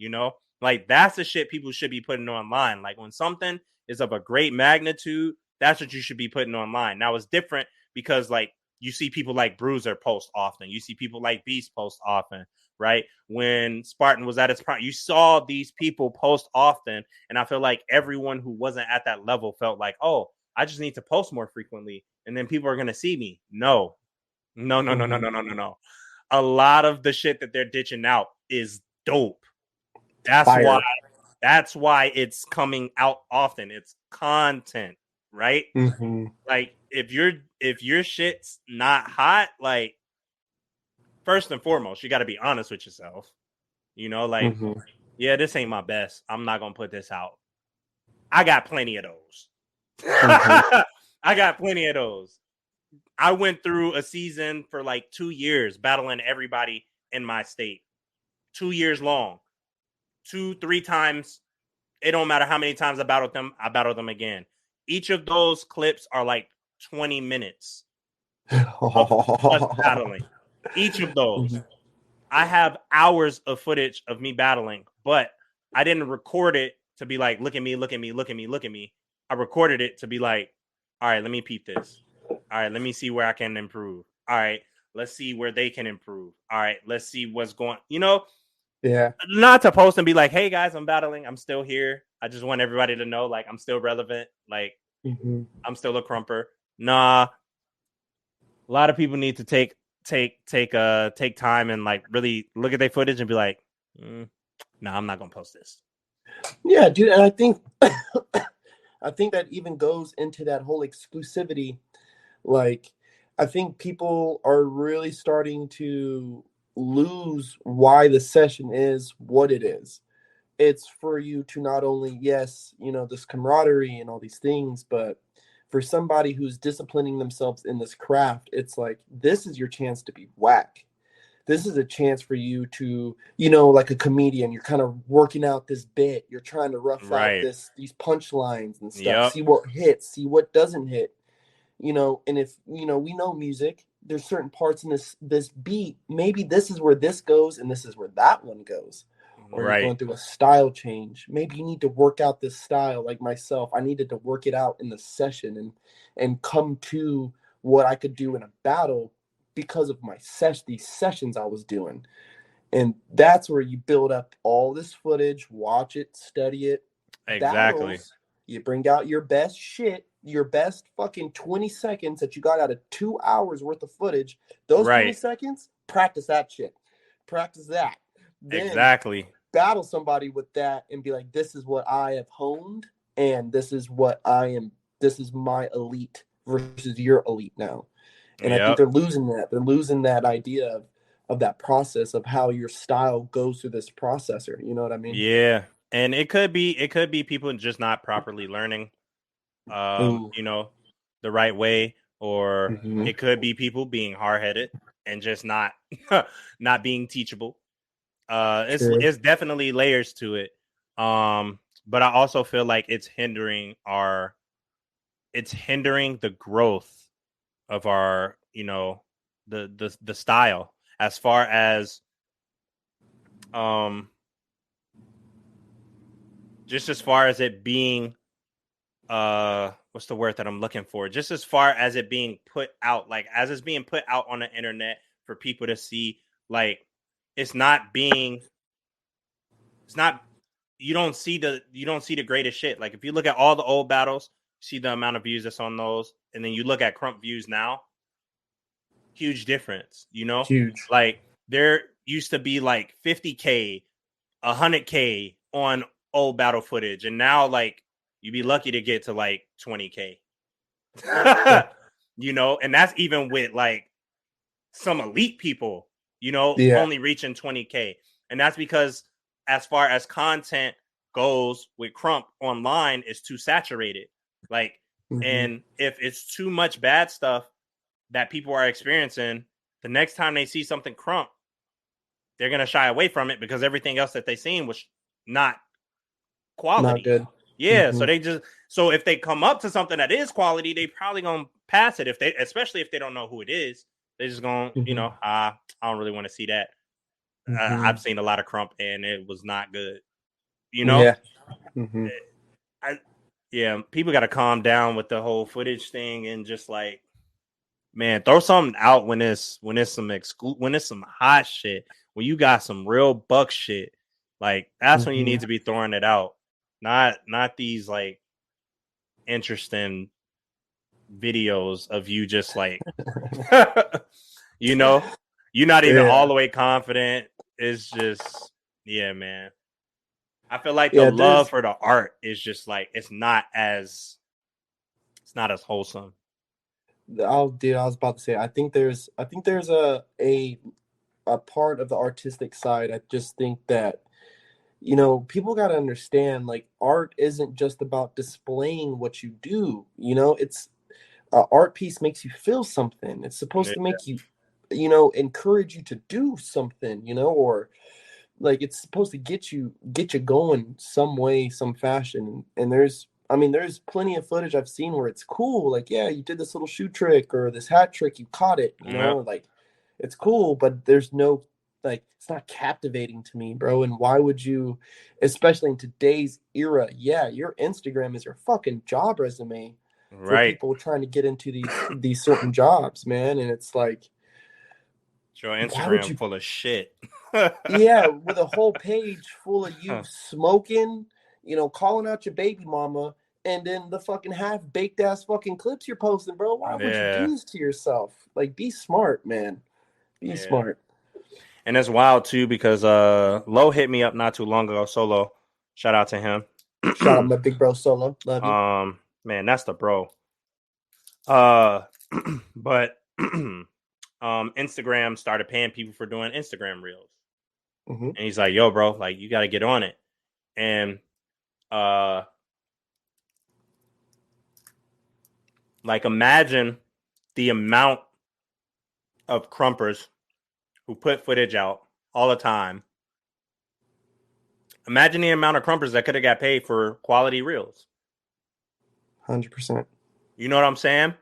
Like that's the shit people should be putting online. Like when something is of a great magnitude, that's what you should be putting online. Now it's different because like you see people like Bruiser post often. You see people like Beast post often, right? When Spartan was at its prime, you saw these people post often. And I feel like everyone who wasn't at that level felt like, oh, I just need to post more frequently. And then people are going to see me. No. A lot of the shit that they're ditching out is dope. That's why it's coming out often. It's content, right? Like if your shit's not hot, like first and foremost, you got to be honest with yourself. Like, yeah, this ain't my best. I'm not gonna put this out. I got plenty of those. I got plenty of those. I went through a season for like 2 years battling everybody in my state. 2 years long. 2-3 times. It don't matter how many times I battle them again. Each of those clips are like 20 minutes of us battling. Each of those. I have hours of footage of me battling, but I didn't record it to be like, look at me, look at me, look at me, look at me. I recorded it to be like, all right, let me peep this. All right, let me see where I can improve. All right, let's see where they can improve. All right, let's see what's going, Yeah. Not to post and be like, hey guys, I'm battling. I'm still here. I just want everybody to know, like, I'm still relevant. Like, I'm still a crumper. Nah. A lot of people need to take time and like really look at their footage and be like, nah, I'm not gonna post this. Yeah, dude, and I think I think that even goes into that whole exclusivity. Like, I think people are really starting to lose why the session is what it is. It's for you to not only, yes, this camaraderie and all these things, but for somebody who's disciplining themselves in this craft, it's like, this is your chance to be whack. This is a chance for you to, like a comedian, you're kind of working out this bit. You're trying to rough out these punchlines and stuff. See what hits, see what doesn't hit. And if, we know music, there's certain parts in this beat. Maybe this is where this goes and this is where that one goes. Or you're going through a style change. Maybe you need to work out this style. Like myself, I needed to work it out in the session and come to what I could do in a battle because of these sessions I was doing. And that's where you build up all this footage, watch it, study it. Exactly. Battles, you bring out your best shit, your best fucking 20 seconds that you got out of 2 hours worth of footage. Those 20 seconds, practice that shit. Practice that. Then exactly. Battle somebody with that and be like, this is what I have honed, and this is what I am. This is my elite versus your elite now. And I think they're losing that. They're losing that idea of that process of how your style goes through this processor. You know what I mean? Yeah. And it could be people just not properly learning, the right way, or it could be people being hard-headed and just not being teachable. It's definitely layers to it. But I also feel like it's hindering the growth of our, the style, as far as just as far as it being what's the word that I'm looking for? Just as far as it being put out, like as it's being put out on the internet for people to see, like you don't see the greatest shit. Like if you look at all the old battles, see the amount of views that's on those, and then you look at Krump views now, huge difference, Huge. Like there used to be like 50K, 100K on old battle footage, and now like you'd be lucky to get to like 20K. And that's even with like some elite people, only reaching 20K. And that's because as far as content goes with Krump online, is too saturated. Like, and if it's too much bad stuff that people are experiencing, the next time they see something Krump, they're going to shy away from it because everything else that they seen was not quality. Not good. Yeah. So if they come up to something that is quality, they probably going to pass it. Especially if they don't know who it is, they're just going, I don't really want to see that. I've seen a lot of Krump and it was not good. Yeah. People got to calm down with the whole footage thing and just like, man, throw something out when it's some hot shit, when you got some real buck shit. Like that's when you need to be throwing it out, not these like interesting videos of you just like, you're not even all the way confident. It's just, man. I feel like the love for the art is just like it's not as wholesome. I was about to say, I think there's a part of the artistic side. I just think that people got to understand, like, art isn't just about displaying what you do. It's an art piece makes you feel something. It's supposed to make you, encourage you to do something, or like it's supposed to get you going some way, some fashion. And there's plenty of footage I've seen where it's cool. Like, yeah, you did this little shoe trick or this hat trick, you caught it, you know, like it's cool, but there's no, like, it's not captivating to me, bro. And why would you, especially in today's era? Yeah, your Instagram is your fucking job resume for people trying to get into these certain jobs, man. And it's like, your Instagram full of shit. Yeah, with a whole page full of you smoking, you know, calling out your baby mama, and then the fucking half-baked ass fucking clips you're posting, bro. Why would you do this to yourself? Like, be smart, man. Be smart. And it's wild too, because Lo hit me up not too long ago. Solo, shout out to him. Shout out my big bro Solo. Love you. Man, that's the bro. But Instagram started paying people for doing Instagram reels. And he's like, yo, bro, like, you got to get on it. And like, imagine the amount of crumpers who put footage out all the time. Imagine the amount of crumpers that could have got paid for quality reels. 100%. You know what I'm saying?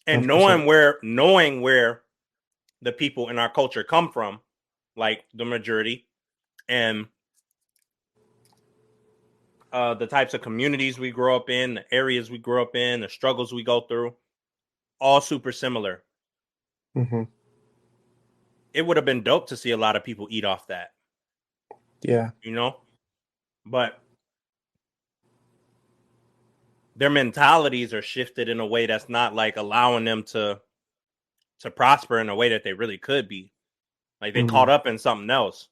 And 100%. knowing where the people in our culture come from, like the majority, and the types of communities we grow up in, the areas we grow up in, the struggles we go through, all super similar. It would have been dope to see a lot of people eat off that. Yeah. You know? But their mentalities are shifted in a way that's not like allowing them to prosper in a way that they really could be. Like, they caught up in something else.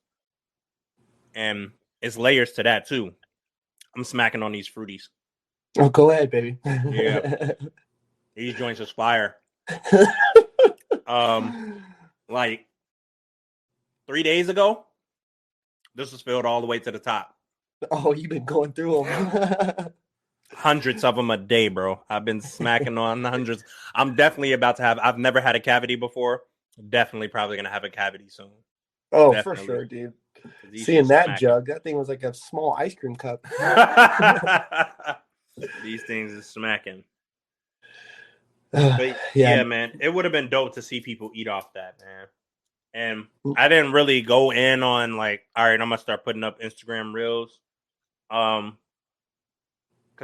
And it's layers to that too. I'm smacking on these fruities. Oh, go ahead, baby. Yeah. These joints is fire. Like 3 days ago, this was filled all the way to the top. Oh, you've been going through them. Hundreds of them a day, bro. I've been smacking on hundreds. I'm definitely about to have, I've never had a cavity before. Definitely probably going to have a cavity soon. Oh, Definitely. for sure, dude. Seeing that smacking. Jug, that thing was like a small ice cream cup. These things is smacking. But yeah, man, it would have been dope to see people eat off that, man. And I didn't really go in on like, all right, I'm gonna start putting up Instagram reels, because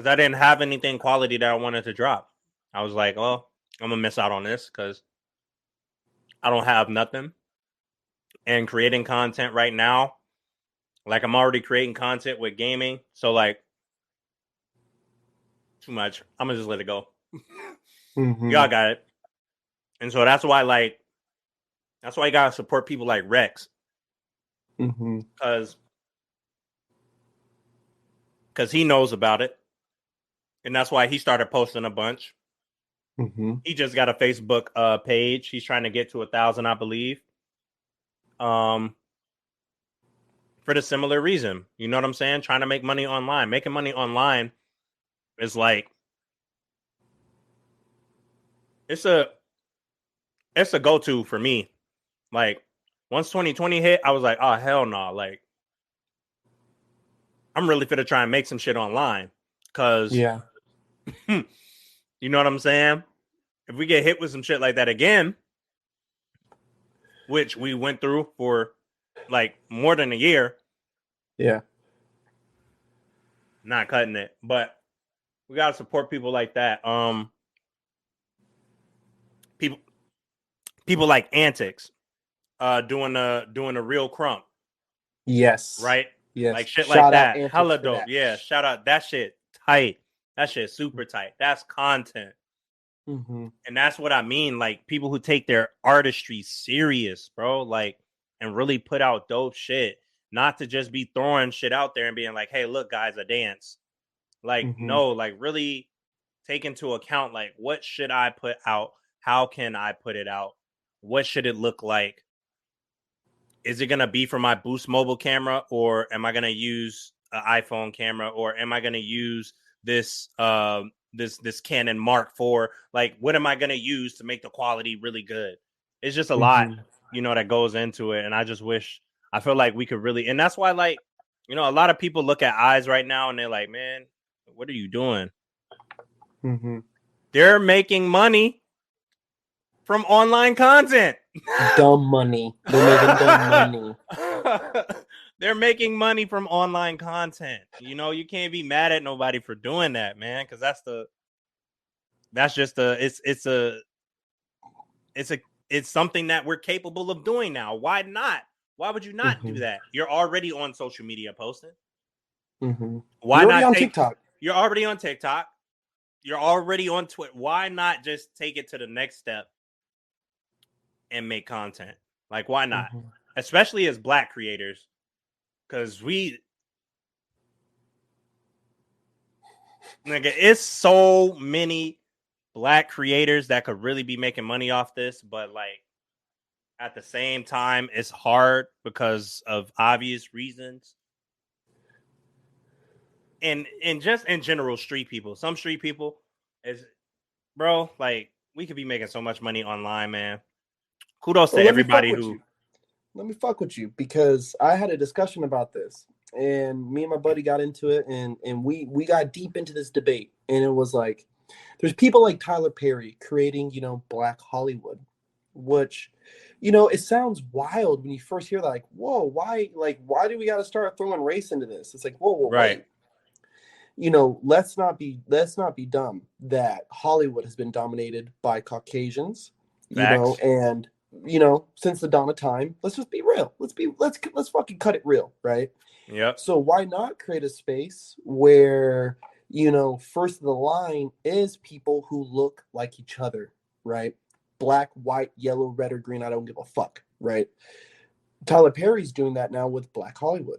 I didn't have anything quality that I wanted to drop. I was like, oh, I'm gonna miss out on this because I don't have nothing. And creating content right now, like, I'm already creating content with gaming, so like, too much. I'm gonna just let it go. Y'all got it. And so that's why you gotta support people like Rex. Because he knows about it. And that's why he started posting a bunch. He just got a Facebook page. He's trying to get to 1,000, I believe. For the similar reason. You know what I'm saying? Trying to make money online. Making money online is like, it's a go-to for me. Like, once 2020 hit, I was like, oh, hell no. Like, I'm really finna try and make some shit online. Because, yeah, you know what I'm saying? If we get hit with some shit like that again, which we went through for like more than a year. Yeah. Not cutting it. But we gotta support people like that. People like Antics, doing a real crump. Yes. Right? Yes. Like shit Shout like that. Antics Hella for dope. that. Yeah. Shout out. That shit tight. That shit super tight. That's content. And that's what I mean. Like, people who take their artistry serious, bro. Like, and really put out dope shit. Not to just be throwing shit out there and being like, hey, look, guys, I dance. Like, no, like, really take into account, like, what should I put out? How can I put it out? What should it look like? Is it going to be for my Boost mobile camera, or am I going to use an iPhone camera, or am I going to use this this Canon Mark IV? Like, what am I going to use to make the quality really good? It's just a lot, you know, that goes into it. And I just wish I feel like we could really, and that's why, like, you know, a lot of people look at Eyez right now and they're like, man, what are you doing? Mm-hmm. They're making money from online content. Dumb money. They're making dumb money. They're making money from online content. You know, you can't be mad at nobody for doing that, man, because it's something that we're capable of doing now. Why not? Why would you not do that? You're already on social media posting. Mm-hmm. Why You're not already on TikTok? You're already on TikTok. You're already on Twitter. Why not just take it to the next step and make content? Like, why not? Mm-hmm. Especially as Black creators, because it's so many Black creators that could really be making money off this, but like at the same time, it's hard because of obvious reasons. And just in general, street people, some street people is, bro, like we could be making so much money online, man. Kudos to everybody who. Let me fuck with you, because I had a discussion about this, and me and my buddy got into it, and we got deep into this debate, and it was like, there's people like Tyler Perry creating, you know, Black Hollywood, which, you know, it sounds wild when you first hear that, like, whoa, why do we got to start throwing race into this? It's like, whoa, Right. wait. You know, let's not be dumb that Hollywood has been dominated by Caucasians, you know, and, you know, since the dawn of time, let's just be real. Let's fucking cut it real, right? Yep. So why not create a space where, you know, first of the line is people who look like each other, right? Black, white, yellow, red, or green, I don't give a fuck, right? Tyler Perry's doing that now with Black Hollywood.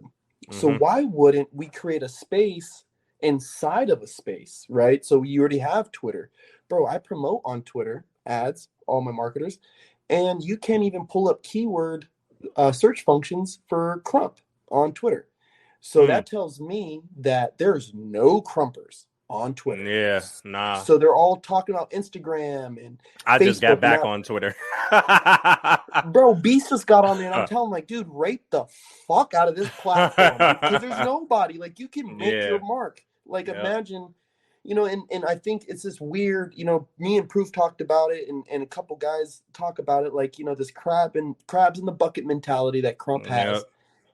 So why wouldn't we create a space inside of a space, right? So you already have Twitter. Bro, I promote on Twitter ads, all my marketers, and you can't even pull up keyword search functions for Krump on Twitter. So that tells me that there's no Krumpers on Twitter. Yeah, nah. So they're all talking about Instagram and I Facebook. just got back on Twitter. Bro, Beast just got on there, and I'm telling him, like, dude, rape the fuck out of this platform, because there's nobody. Like, you can make your mark. Like, imagine, you know, and I think it's this weird, you know, me and Proof talked about it, and a couple guys talk about it, like, you know, this crabs in the bucket mentality that Krump has.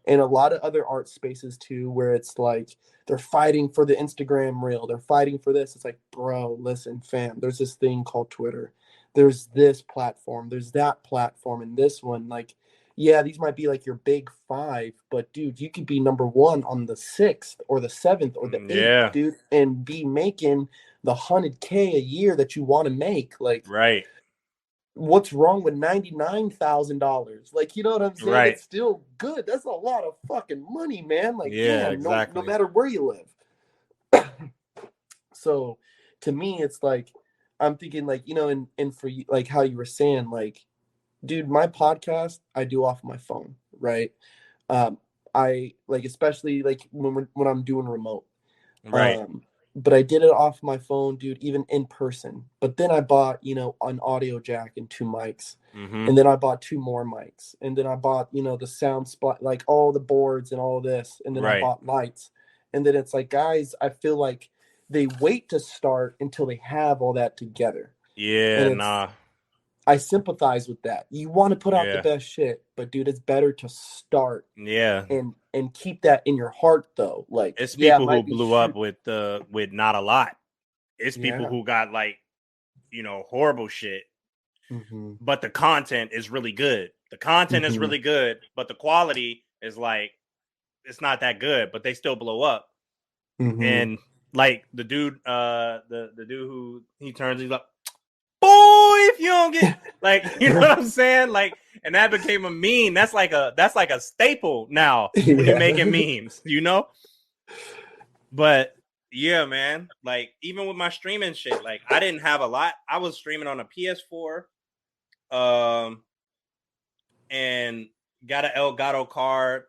And a lot of other art spaces too, where it's like they're fighting for the Instagram reel, they're fighting for this. It's like, bro, listen, fam, there's this thing called Twitter. There's this platform, there's that platform, and this one. Like, yeah, these might be like your big five, but dude, you could be number one on the 6th or the 7th or the 8th, dude, and be making the 100K a year that you want to make. Like, right. What's wrong with $99,000? Like, you know what I'm saying? Right. It's still good. That's a lot of fucking money, man. Like, yeah, damn, exactly. no matter where you live. So to me, it's like, I'm thinking, like, you know, and for you, like how you were saying, like, dude, my podcast, I do off my phone, right? I like, especially like when I'm doing remote. Right. But I did it off my phone, dude, even in person. But then I bought, you know, an audio jack and 2 mics. And then I bought 2 more mics. And then I bought, you know, the sound spot, like all the boards and all this. And then I bought lights. And then it's like, guys, I feel like they wait to start until they have all that together. Yeah, nah. I sympathize with that. You want to put out the best shit, but dude, it's better to start. Yeah. And keep that in your heart, though. Like, it's people who blew up with not a lot. It's people who got, like, you know, horrible shit. But the content is really good. The content is really good, but the quality is like, it's not that good, but they still blow up. And like the dude, the dude who he turns, he's like, boy, if you don't get, like, you know what I'm saying? Like, and that became a meme. That's like a staple now when you're making memes, you know? But yeah, man, like, even with my streaming shit, like, I didn't have a lot. I was streaming on a PS4, and got an Elgato card,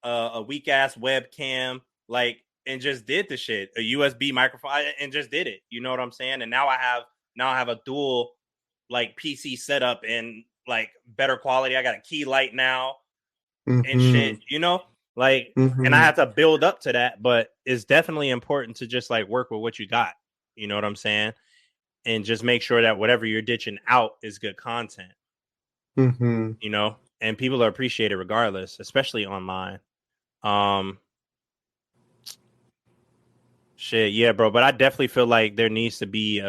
a weak ass webcam, like, and just did the shit, a USB microphone, and just did it. You know what I'm saying? And now I have a dual, like, PC setup and, like, better quality. I got a key light now. and shit, you know, like, and I had to build up to that, but it's definitely important to just like work with what you got. You know what I'm saying? And just make sure that whatever you're ditching out is good content, you know, and people will appreciate it regardless, especially online. Shit, yeah, bro. But I definitely feel like there needs to be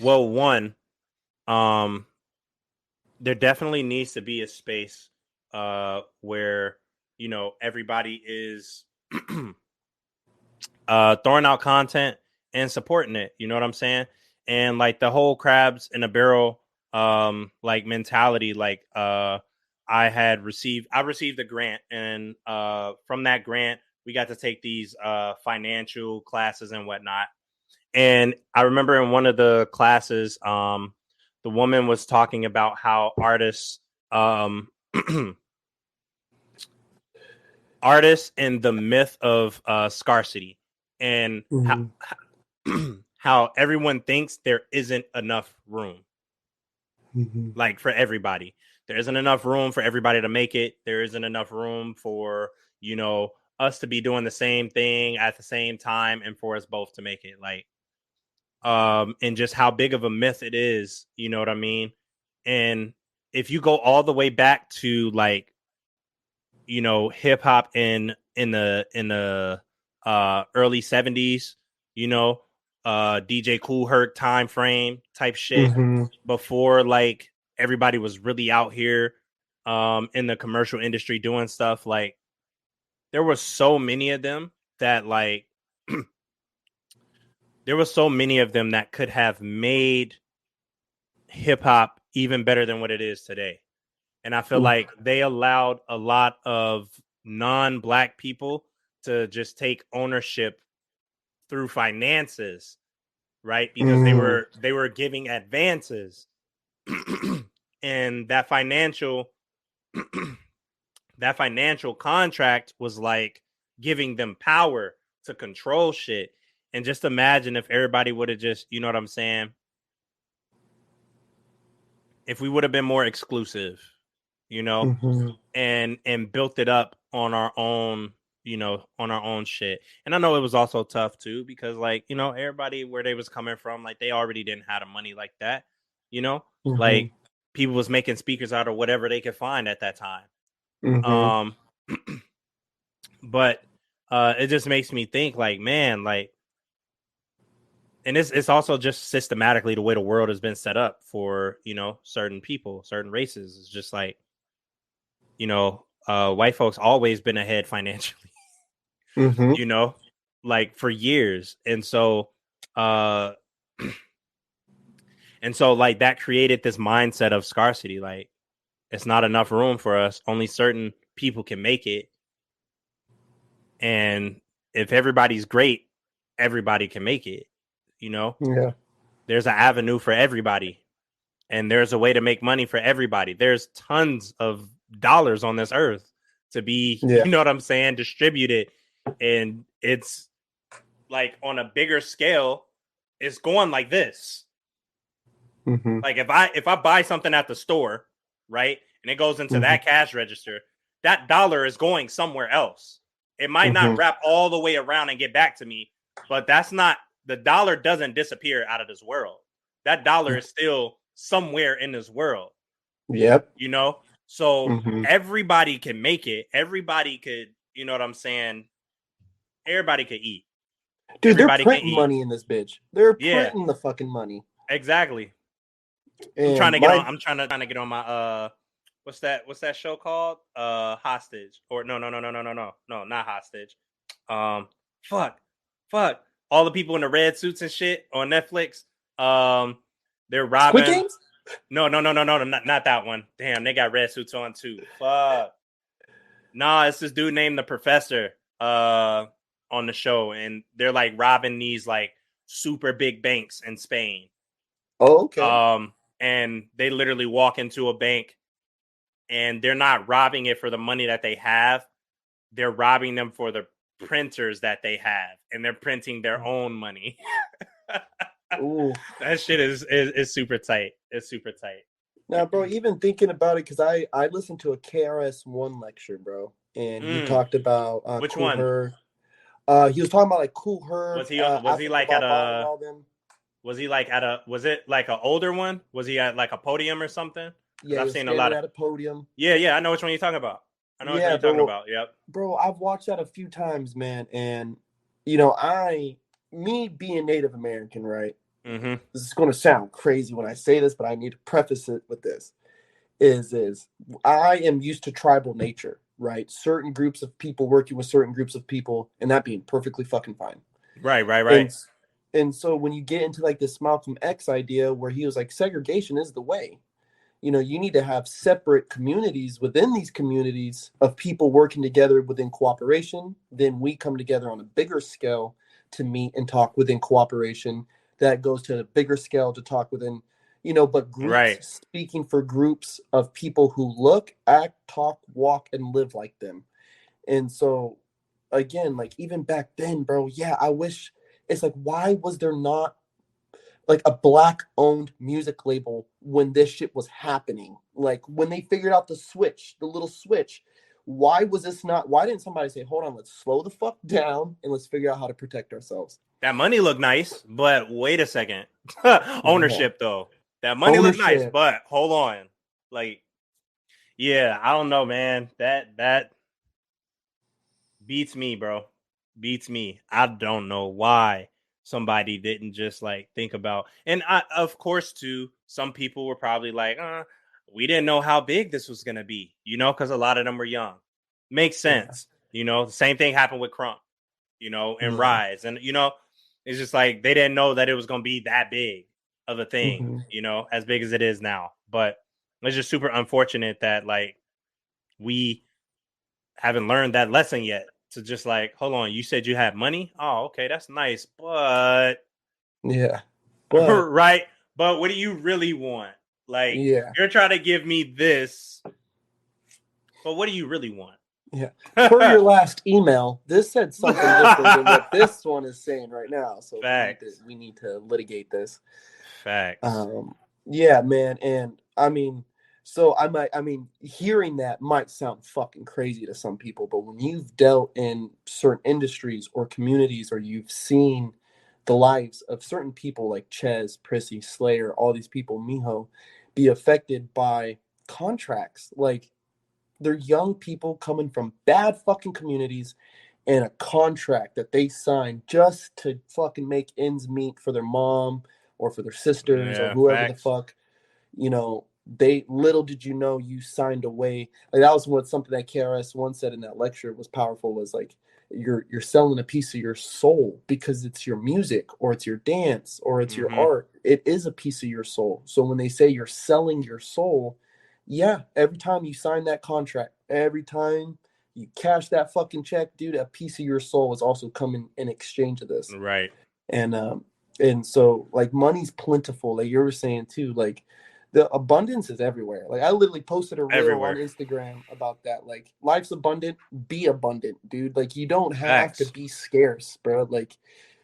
one, there definitely needs to be a space where, you know, everybody is throwing out content and supporting it. You know what I'm saying? And like the whole crabs in a barrel like mentality, like I received a grant, and from that grant we got to take these financial classes and whatnot. And I remember in one of the classes, the woman was talking about how artists artists and the myth of scarcity, and how everyone thinks there isn't enough room, like for everybody. There isn't enough room for everybody to make it. There isn't enough room for, you know, us to be doing the same thing at the same time and for us both to make it. Like, and just how big of a myth it is, you know what I mean? And if you go all the way back to like, you know, hip hop in the early 70s, you know, DJ Kool Herc time frame type shit, before like everybody was really out here in the commercial industry doing stuff. Like, there were so many of them that like there were so many of them that could have made hip hop even better than what it is today. And I feel like they allowed a lot of non-black people to just take ownership through finances, right? Because they were giving advances. And that financial contract was like giving them power to control shit. And just imagine if everybody would have just, you know what I'm saying? If we would have been more exclusive, you know, and built it up on our own, you know, on our own shit. And I know it was also tough too, because like, you know, everybody where they was coming from, like they already didn't have the money like that, you know, like people was making speakers out of whatever they could find at that time. But it just makes me think like, man, like, and it's also just systematically the way the world has been set up for, you know, certain people, certain races. It's just like, you know, white folks always been ahead financially, you know, like for years. And so like that created this mindset of scarcity. Like, it's not enough room for us. Only certain people can make it. And if everybody's great, everybody can make it, you know? Yeah. There's an avenue for everybody. And there's a way to make money for everybody. There's tons of dollars on this earth to be, you know what I'm saying, distributed. And it's like on a bigger scale, it's going like this. Like if I buy something at the store, right, and it goes into that cash register, that dollar is going somewhere else. It might not wrap all the way around and get back to me, but that's not, the dollar doesn't disappear out of this world. That dollar is still somewhere in this world. Yep. You know? So everybody can make it. Everybody could, you know what I'm saying? Everybody could eat. Dude, Everybody they're printing can eat. money in this bitch. They're printing the fucking money. Exactly. And I'm trying to get on my what's that show called? Hostage. Or no, not Hostage. Fuck. All the people in the red suits and shit on Netflix. They're robbing. Squid Games? No, not that one. Damn, they got red suits on too. Fuck. Nah, it's this dude named the Professor on the show, and they're like robbing these like super big banks in Spain. Oh, okay. And they literally walk into a bank, and they're not robbing it for the money that they have. They're robbing them for the printers that they have, and they're printing their own money. Ooh. That shit is super tight. It's super tight. Now, bro, even thinking about it, because I listened to a KRS-One lecture, bro, and he talked about Which Cool one? Herc. He was talking about like Cool Herc, Was he like Afrika at Bambaataa and a all them. was it like an older one? Was he at like a podium or something? Yeah, he I've was seen a standing lot of at a podium. yeah, I know which one you're talking about. I know which one Yeah, you're talking bro. about. Yep. Bro, I've watched that a few times, man, and me being Native American, right? Mm-hmm. This is going to sound crazy when I say this, but I need to preface it with this. Is I am used to tribal nature, right? Certain groups of people working with certain groups of people, and that being perfectly fucking fine. Right. And so when you get into like this Malcolm X idea where he was like, segregation is the way. You need to have separate communities within these communities of people working together within cooperation. Then we come together on a bigger scale to meet and talk within cooperation. That goes to a bigger scale to talk within, but groups Right. speaking for groups of people who look, act, talk, walk, and live like them. And so, again, like even back then, bro, yeah, I wish it's like, why was there not like a black owned music label when this shit was happening? Like when they figured out the little switch, why didn't somebody say, hold on, let's slow the fuck down and let's figure out how to protect ourselves? That money looked nice, but wait a second. Ownership though. That money looked nice, but hold on. Like, yeah, I don't know, man. That beats me, bro. Beats me. I don't know why somebody didn't just like think about, and of course too, some people were probably like, we didn't know how big this was gonna be, because a lot of them were young. Makes sense. The same thing happened with Krump, and Rise. And it's just like they didn't know that it was gonna be that big of a thing, as big as it is now. But it's just super unfortunate that like we haven't learned that lesson yet. To just like, hold on, you said you had money? Oh, okay, that's nice, but right. But what do you really want? Like, you're trying to give me this, but what do you really want? Yeah. Per your last email, this said something different than what this one is saying right now. So we need to litigate this. Facts. Yeah, man. And I mean, hearing that might sound fucking crazy to some people, but when you've dealt in certain industries or communities, or you've seen the lives of certain people like Ches, Prissy, Slayer, all these people, Miho, be affected by contracts, like they're young people coming from bad fucking communities and a contract that they signed just to fucking make ends meet for their mom or for their sisters or whoever the fuck, they little did you know you signed away. Like that was something that KRS-One said in that lecture was powerful, was like you're selling a piece of your soul because it's your music or it's your dance or it's your art. It is a piece of your soul. So when they say you're selling your soul, yeah, every time you sign that contract, every time you cash that fucking check, dude, a piece of your soul is also coming in exchange of this. Right. And so like money's plentiful, like you were saying too, like the abundance is everywhere. Like I literally posted a reel on Instagram about that. Like life's abundant, be abundant, dude. Like you don't have to be scarce, bro. Like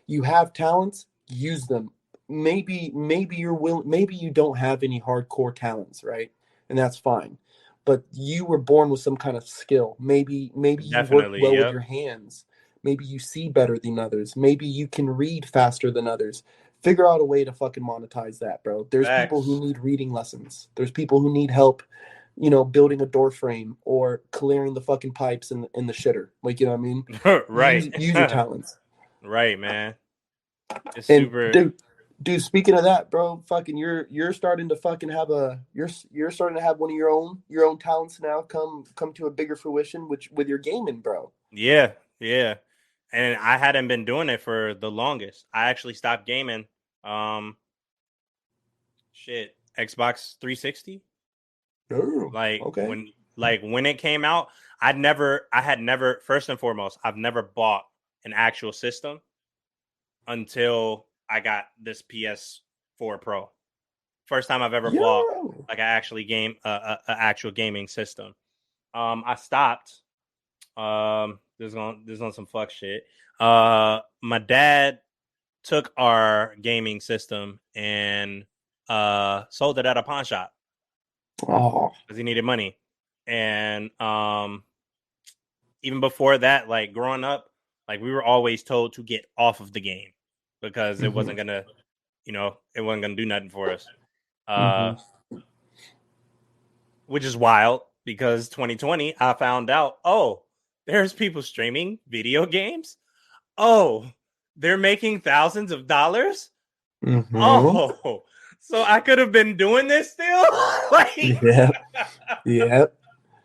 you have talents, use them. Maybe you don't have any hardcore talents, right? And that's fine. But you were born with some kind of skill. Maybe you work well with your hands. Maybe you see better than others. Maybe you can read faster than others. Figure out a way to fucking monetize that, bro. There's people who need reading lessons. There's people who need help, building a door frame or clearing the fucking pipes in the shitter. Like, you know what I mean? Right. Use your talents. Right, man. It's and super. Dude, speaking of that, bro, fucking you're starting to fucking have you're starting to have one of your own talents now come to a bigger fruition, which with your gaming, bro. Yeah. And I hadn't been doing it for the longest. I actually stopped gaming. Xbox 360. Oh, like okay. when it came out, I had never, first and foremost, I've never bought an actual system until I got this PS4 Pro. First time I've ever bought like an actual gaming system. I stopped. This on some fuck shit. My dad took our gaming system and sold it at a pawn shop. Oh. because he needed money. And even before that, like growing up, like we were always told to get off of the game because it wasn't gonna, it wasn't gonna do nothing for us. Which is wild because 2020, I found out, oh, there's people streaming video games. Oh, they're making thousands of dollars. Oh, so I could have been doing this still. Like, Yep.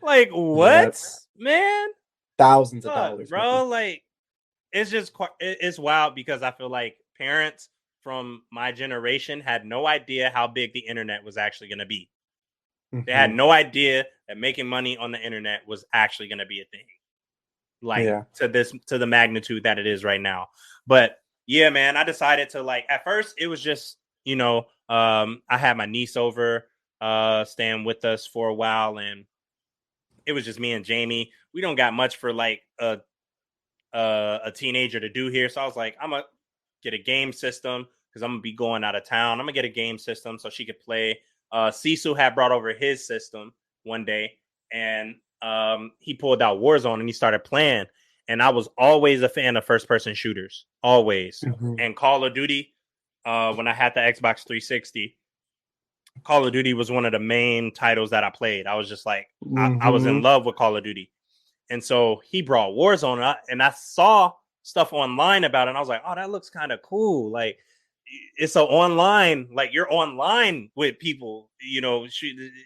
like what, man? Thousands of dollars, bro. man. Like, it's just it's wild because I feel like parents from my generation had no idea how big the internet was actually going to be. They had no idea that making money on the internet was actually going to be a thing, like to the magnitude that it is right now. But yeah, man, I decided to, like, at first it was just, I had my niece over staying with us for a while, and it was just me and Jamie. We don't got much for like a teenager to do here, so I was like, I'm gonna get a game system because I'm gonna be going out of town. I'm gonna get a game system so she could play. Sisu had brought over his system one day, and he pulled out Warzone and he started playing. And I was always a fan of first-person shooters, always. And Call of Duty, when I had the Xbox 360, Call of Duty was one of the main titles that I played. I was just like, I was in love with Call of Duty. And so he brought Warzone, and I saw stuff online about it, and I was like, oh, that looks kind of cool. Like, it's online, like you're online with people,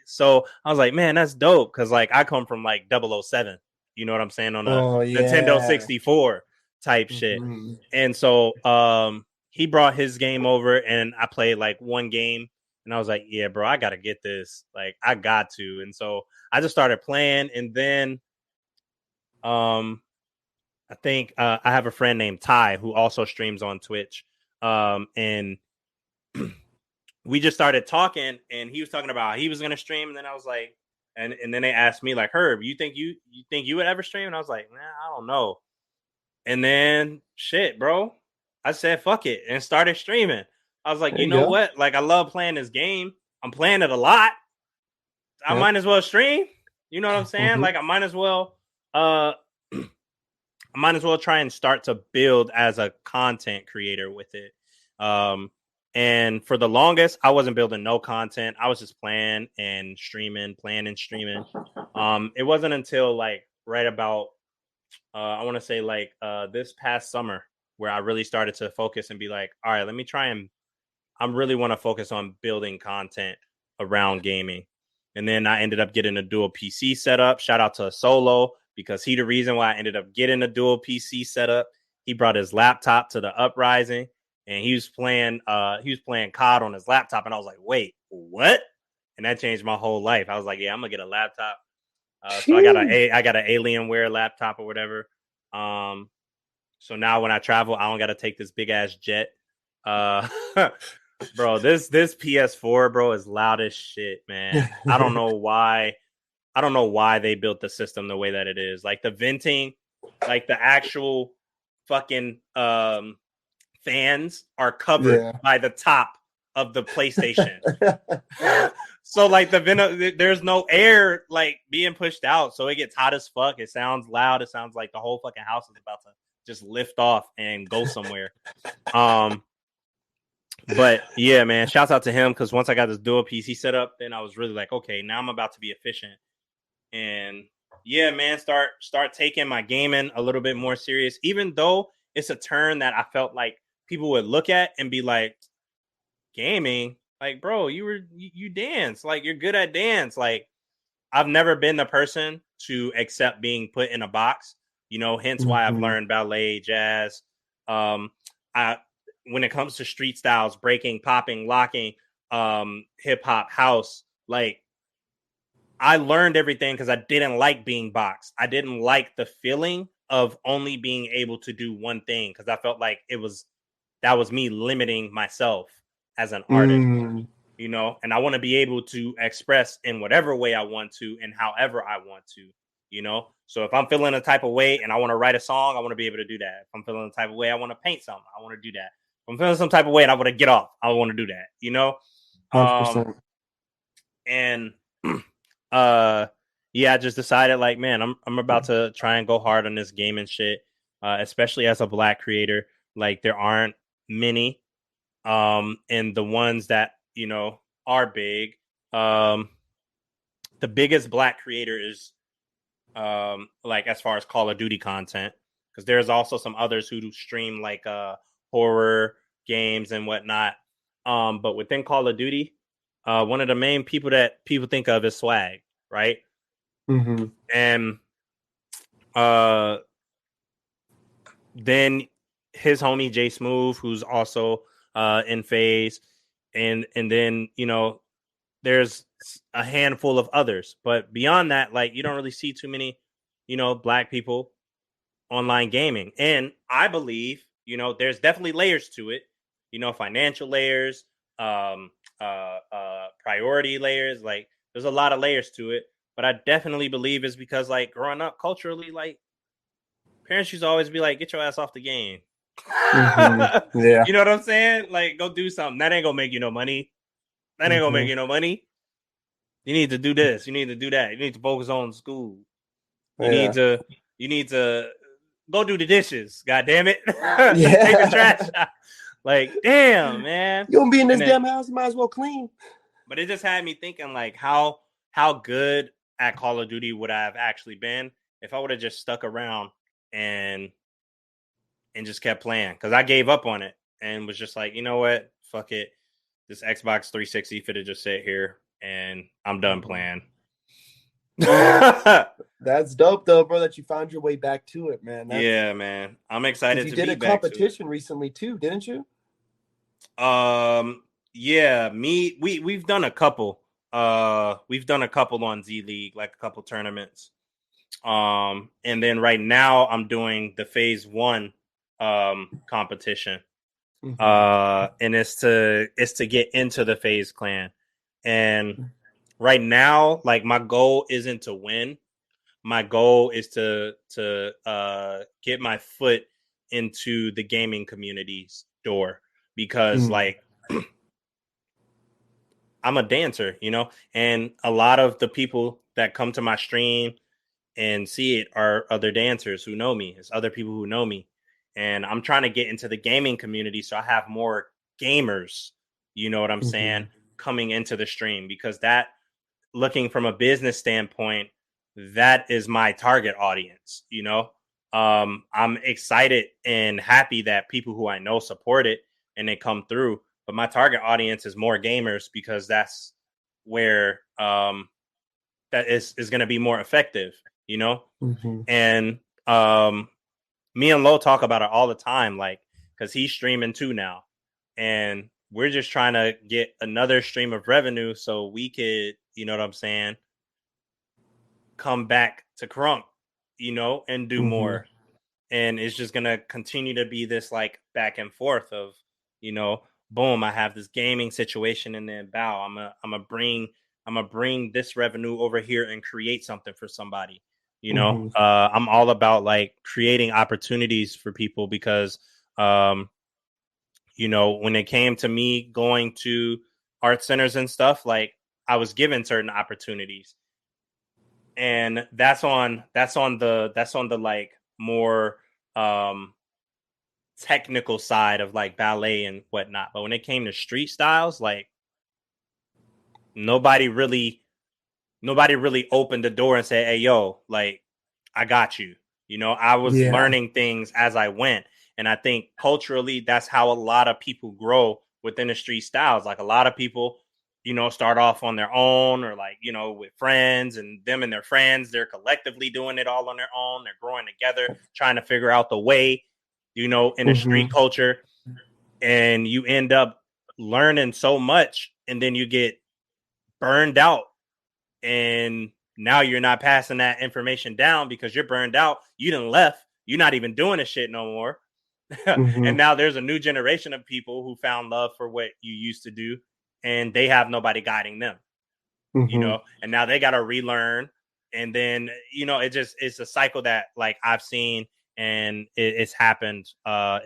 so I was like, man, that's dope, because like I come from like 007, you know what I'm saying, on a Nintendo 64 type shit. And so he brought his game over, and I played like one game, and I was like, yeah, bro, I gotta get this, like I got to. And so I just started playing, and then I think I have a friend named Ty who also streams on Twitch. And we just started talking, and he was talking about how he was going to stream. And then I was like, and then they asked me like, Herb, you think you would ever stream? And I was like, man, I don't know. And then shit, bro, I said, fuck it, and started streaming. I was like, you know what? Like, I love playing this game. I'm playing it a lot. I might as well stream. You know what I'm saying? Like, I might as well, try and start to build as a content creator with it. And for the longest, I wasn't building no content. I was just playing and streaming. It wasn't until like right about, I want to say like this past summer, where I really started to focus and be like, all right, let me try and I really want to focus on building content around gaming. And then I ended up getting a dual PC setup. Shout out to Solo, because he the reason why I ended up getting a dual PC setup. He brought his laptop to the Uprising, and he was playing COD on his laptop, and I was like, wait, what? And that changed my whole life. I was like, yeah, I'm gonna get a laptop. So I got an Alienware laptop or whatever. So now when I travel, I don't got to take this big ass jet. Bro, this PS4, bro, is loud as shit, man. I don't know why they built the system the way that it is. Like the venting, like the actual fucking fans are covered by the top of the PlayStation. So like there's no air like being pushed out, so it gets hot as fuck. It sounds loud. It sounds like the whole fucking house is about to just lift off and go somewhere. But yeah, man, shouts out to him, because once I got this dual PC set up, then I was really like, okay, now I'm about to be efficient. And yeah, man, start taking my gaming a little bit more serious, even though it's a turn that I felt like people would look at and be like, gaming, like, bro, you dance, like you're good at dance. Like, I've never been the person to accept being put in a box, hence why I've learned ballet, jazz. When it comes to street styles, breaking, popping, locking, hip hop, house, like I learned everything because I didn't like being boxed. I didn't like the feeling of only being able to do one thing, because I felt like that was me limiting myself as an artist, and I want to be able to express in whatever way I want to and however I want to, So if I'm feeling a type of way and I want to write a song, I want to be able to do that. If I'm feeling a type of way, I want to paint something, I want to do that. If I'm feeling some type of way and I want to get off, I want to do that, 100%. And Yeah, I just decided like, man, I'm about to try and go hard on this gaming shit. Especially as a Black creator, like there aren't many. And the ones that, are big. Um, the biggest Black creator is like as far as Call of Duty content, because there's also some others who stream like horror games and whatnot. But within Call of Duty, one of the main people that people think of is Swag, right? Mm-hmm. And then his homie Jay Smooth, who's also in phase, and then there's a handful of others, but beyond that, like you don't really see too many Black people online gaming. And I believe there's definitely layers to it, financial layers, priority layers, like there's a lot of layers to it. But I definitely believe it's because like growing up culturally, like parents used to always be like, get your ass off the game. Mm-hmm. Yeah. You know what I'm saying? Like, go do something. That ain't gonna make you no money. That ain't gonna make you no money. You need to do this. You need to do that. You need to focus on school. You need to go do the dishes. God damn it. Take the trash out. Like, damn, man. You gonna be in this damn house, you might as well clean. But it just had me thinking like how good at Call of Duty would I have actually been if I would have just stuck around and just kept playing, because I gave up on it and was just like, you know what, fuck it, this Xbox 360 fit to just sit here and I'm done playing. That's dope though, bro, that you found your way back to it, man. Yeah, man, I'm excited to be back. You did a competition recently too, didn't you? Yeah, we've done a couple. We've done a couple on Z League, like a couple tournaments. And then right now I'm doing the phase 1 competition. Mm-hmm. And it's to get into the phase clan. And right now, like my goal isn't to win. My goal is to get my foot into the gaming community's door, because like I'm a dancer, and a lot of the people that come to my stream and see it are other dancers who know me. It's other people who know me. And I'm trying to get into the gaming community so I have more gamers, you know what I'm saying, coming into the stream, because that, looking from a business standpoint, that is my target audience, I'm excited and happy that people who I know support it and they come through. But my target audience is more gamers, because that's where that is going to be more effective, And me and Lo talk about it all the time, like, because he's streaming too now, and we're just trying to get another stream of revenue so we could, you know what I'm saying, come back to Krump, and do more. And it's just gonna continue to be this like back and forth of, boom, I have this gaming situation, and then bow, I'm gonna bring this revenue over here and create something for somebody. I'm all about like creating opportunities for people, because when it came to me going to art centers and stuff, like I was given certain opportunities, and that's on the like more technical side of like ballet and whatnot. But when it came to street styles, like nobody really opened the door and said, hey, yo, like, I got you. I was learning things as I went. And I think culturally, that's how a lot of people grow within the street styles. Like a lot of people, start off on their own, or like, with friends, and them and their friends, they're collectively doing it all on their own. They're growing together, trying to figure out the way, in the street culture. And you end up learning so much, and then you get burned out. And now you're not passing that information down because you're burned out. You done left. You're not even doing this shit no more. And now there's a new generation of people who found love for what you used to do, and they have nobody guiding them, and now they got to relearn. And then, it's a cycle that like I've seen, and it's happened a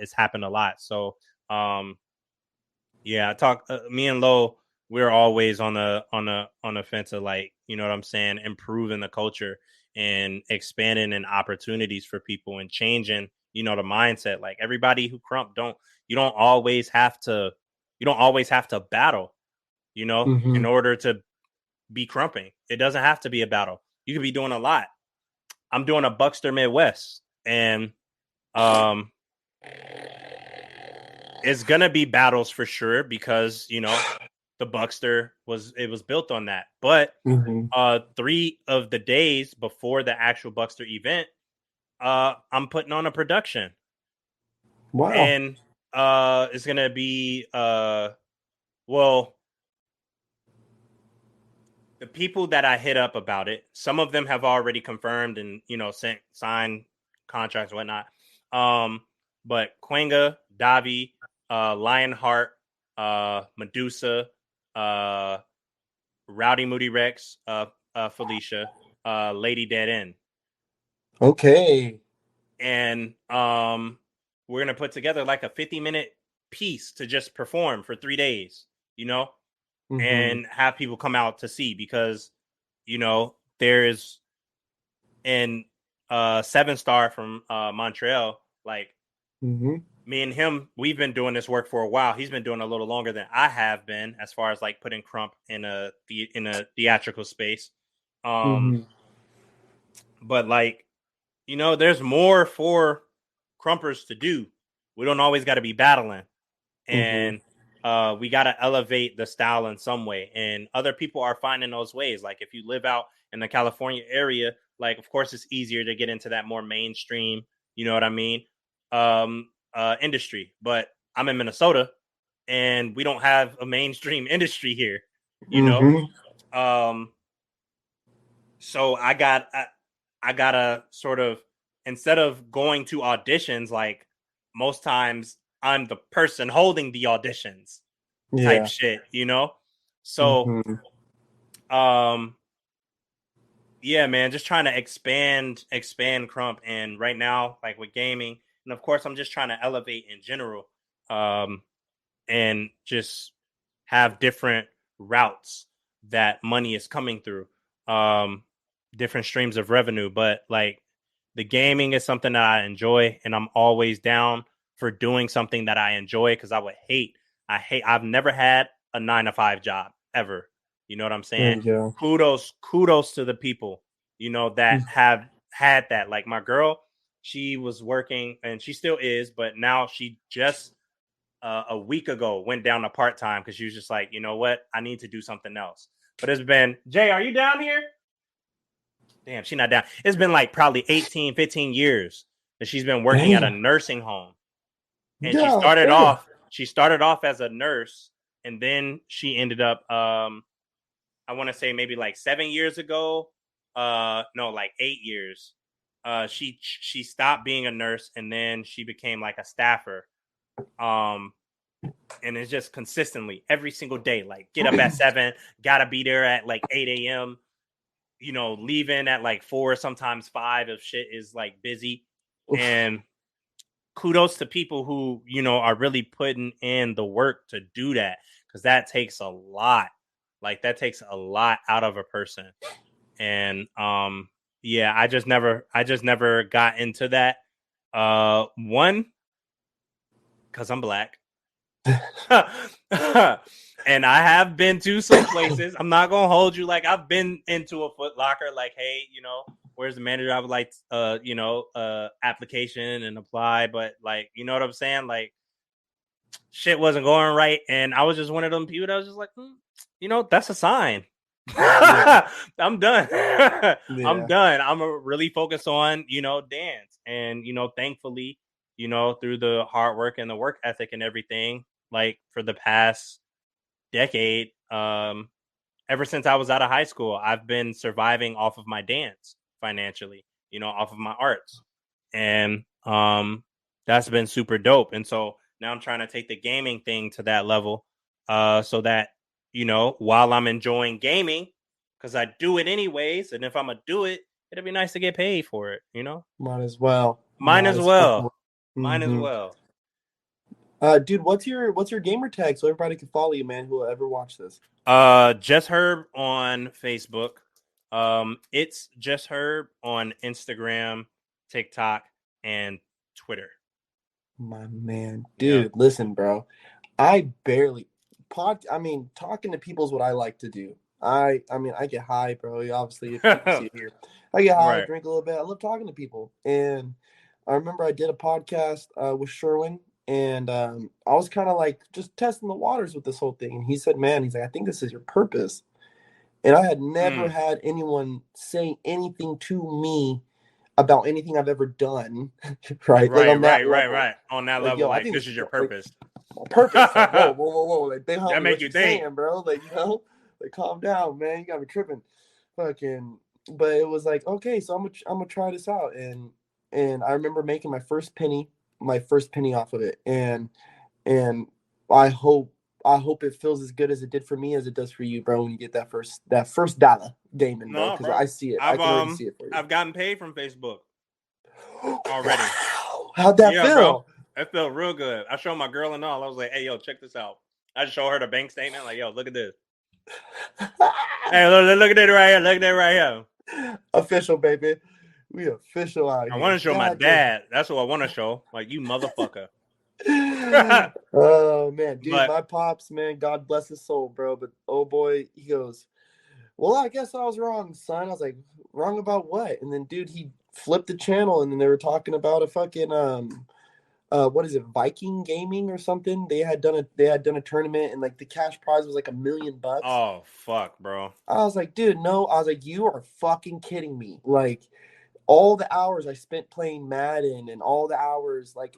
lot. So, me and Lo, we're always on the fence of, like, you know what I'm saying, improving the culture and expanding and opportunities for people and changing, you know, the mindset. Like, everybody who crump you don't always have to battle, you know, in order to be crumping. It doesn't have to be a battle. You could be doing a lot. I'm doing a Buckster Midwest, and it's gonna be battles for sure, because, you know, the Buckster was built on that. But 3 of the days before the actual Buckster event, I'm putting on a production. Wow. And it's gonna be well, the people that I hit up about it, some of them have already confirmed and, you know, signed contracts and whatnot. But Quenga, Davi, Lionheart, Medusa, Rowdy Moody Rex, Felicia, Lady Dead End. Okay. And we're gonna put together like a 50-minute piece to just perform for 3 days, you know, and have people come out to see, because, you know, there's an 7-star from Montreal, like, me and him, we've been doing this work for a while. He's been doing a little longer than I have been, as far as like putting crump in a theatrical space. But like, you know, there's more for crumpers to do. We don't always got to be battling, and we got to elevate the style in some way. And other people are finding those ways. Like, if you live out in the California area, like, of course, it's easier to get into that more mainstream, you know what I mean, industry. But I'm in Minnesota, and we don't have a mainstream industry here, you know. So I gotta sort of, instead of going to auditions, like, most times I'm the person holding the auditions type shit, you know? So, yeah, man, just trying to expand crump. And right now, like, with gaming, and of course, I'm just trying to elevate in general, and just have different routes that money is coming through, different streams of revenue. But like, the gaming is something that I enjoy, and I'm always down for doing something that I enjoy, because I've never had a 9-to-5 job ever. You know what I'm saying? Kudos to the people, you know, that have had that. Like, my girl, she was working, and she still is, but now she just a week ago went down to part-time, because she was just like, you know what, I need to do something else. But it's been, Jay, are you down here? Damn, she's not down. It's been like probably 18, 15 years that she's been working at a nursing home. And she started off as a nurse, and then she ended up, I want to say maybe like 7 years ago. No, like 8 years. She stopped being a nurse, and then she became like a staffer. And it's just consistently every single day, like, get up at 7, gotta be there at like 8 a.m., you know, leaving at like 4, sometimes 5 if shit is like busy. And kudos to people who, you know, are really putting in the work to do that, because that takes a lot. Like, that takes a lot out of a person. And yeah, I just never got into that. One, because I'm black. And I have been to some places. I'm not gonna hold you. Like, I've been into a Foot Locker, like, hey, you know, where's the manager? I would like, you know, application and apply. But, like, you know what I'm saying? Like, shit wasn't going right. And I was just one of them people that was just like, you know, that's a sign. I'm done. I'm done. I'm really focused on, you know, dance. And, you know, thankfully, you know, through the hard work and the work ethic and everything, like, for the past decade, ever since I was out of high school, I've been surviving off of my dance financially, you know, off of my arts. And that's been super dope. And so now I'm trying to take the gaming thing to that level, so that, you know, while I'm enjoying gaming, because I do it anyways, and if I'm gonna do it, it'll be nice to get paid for it, you know. Might as well. Mine as well. Dude, what's your gamer tag so everybody can follow you, man, who will ever watch this? Just Herb on Facebook. It's Just Herb on Instagram, TikTok, and Twitter. My man. Dude, listen, bro. I barely talking to people is what I like to do. I get high, bro. Obviously, if you can see it here. I get high, Right. drink a little bit. I love talking to people. And I remember I did a podcast with Sherwin, and I was kind of like just testing the waters with this whole thing. And he said, man, he's like, I think this is your purpose. And I had never had anyone say anything to me about anything I've ever done. Right. Right. On that level. On that Like, level, yo, I like think this is your purpose. Purpose. Like, whoa. Like, they help That me make what you you're think. saying, bro. Like, like, calm down, man. You got me tripping. Fucking. But it was like, okay, so I'm gonna try this out, and I remember making my first penny off of it, and I hope it feels as good as it did for me as it does for you, bro. When you get that first dollar gaming, bro, because I see it. I can already see it for you. I've gotten paid from Facebook already. How'd that feel? Bro. It felt real good. I showed my girl and all. I was like, "Hey, yo, check this out." I just showed her the bank statement. Like, "Yo, look at this." Hey, look at it right here. Look at it right here. Official, baby. We official out here. I want to show my dad. That's what I want to show. Like, you motherfucker. Oh man, dude, my pops, man, God bless his soul, bro. But oh boy, he goes, well, I guess I was wrong, son. I was like, wrong about what? And then, dude, he flipped the channel, and then they were talking about a fucking what is it, Viking Gaming or something? They had done a tournament, and like the cash prize was like $1 million. Oh fuck, bro. I was like, dude, no. I was like, you are fucking kidding me. Like, all the hours I spent playing Madden, and all the hours like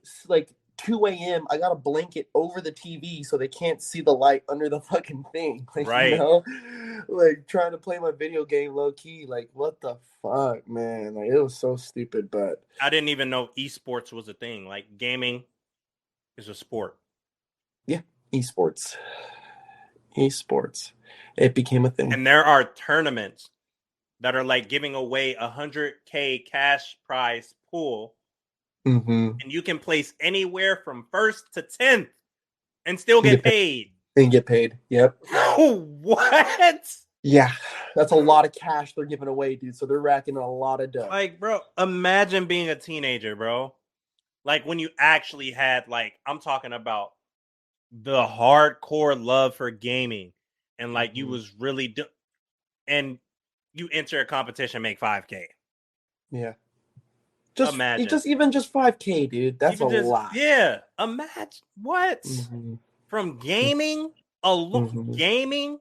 2 a.m. I got a blanket over the TV so they can't see the light under the fucking thing. Like, right. Like trying to play my video game low key. Like, what the fuck, man? Like, it was so stupid. But I didn't even know esports was a thing. Like, gaming is a sport. Yeah, esports. It became a thing. And there are tournaments that are like giving away $100K cash prize pool. Mm-hmm. And you can place anywhere from 1st to 10th and still get paid. And get paid. Yep. What? Yeah. That's a lot of cash they're giving away, dude. So they're racking a lot of dough. Like, bro, imagine being a teenager, bro. Like, when you actually had, like, I'm talking about the hardcore love for gaming. And, like, you was really... and you enter a competition, make $5K. Yeah. Just 5K, dude. That's a lot. Yeah. Imagine what? Mm-hmm. From gaming? Gaming?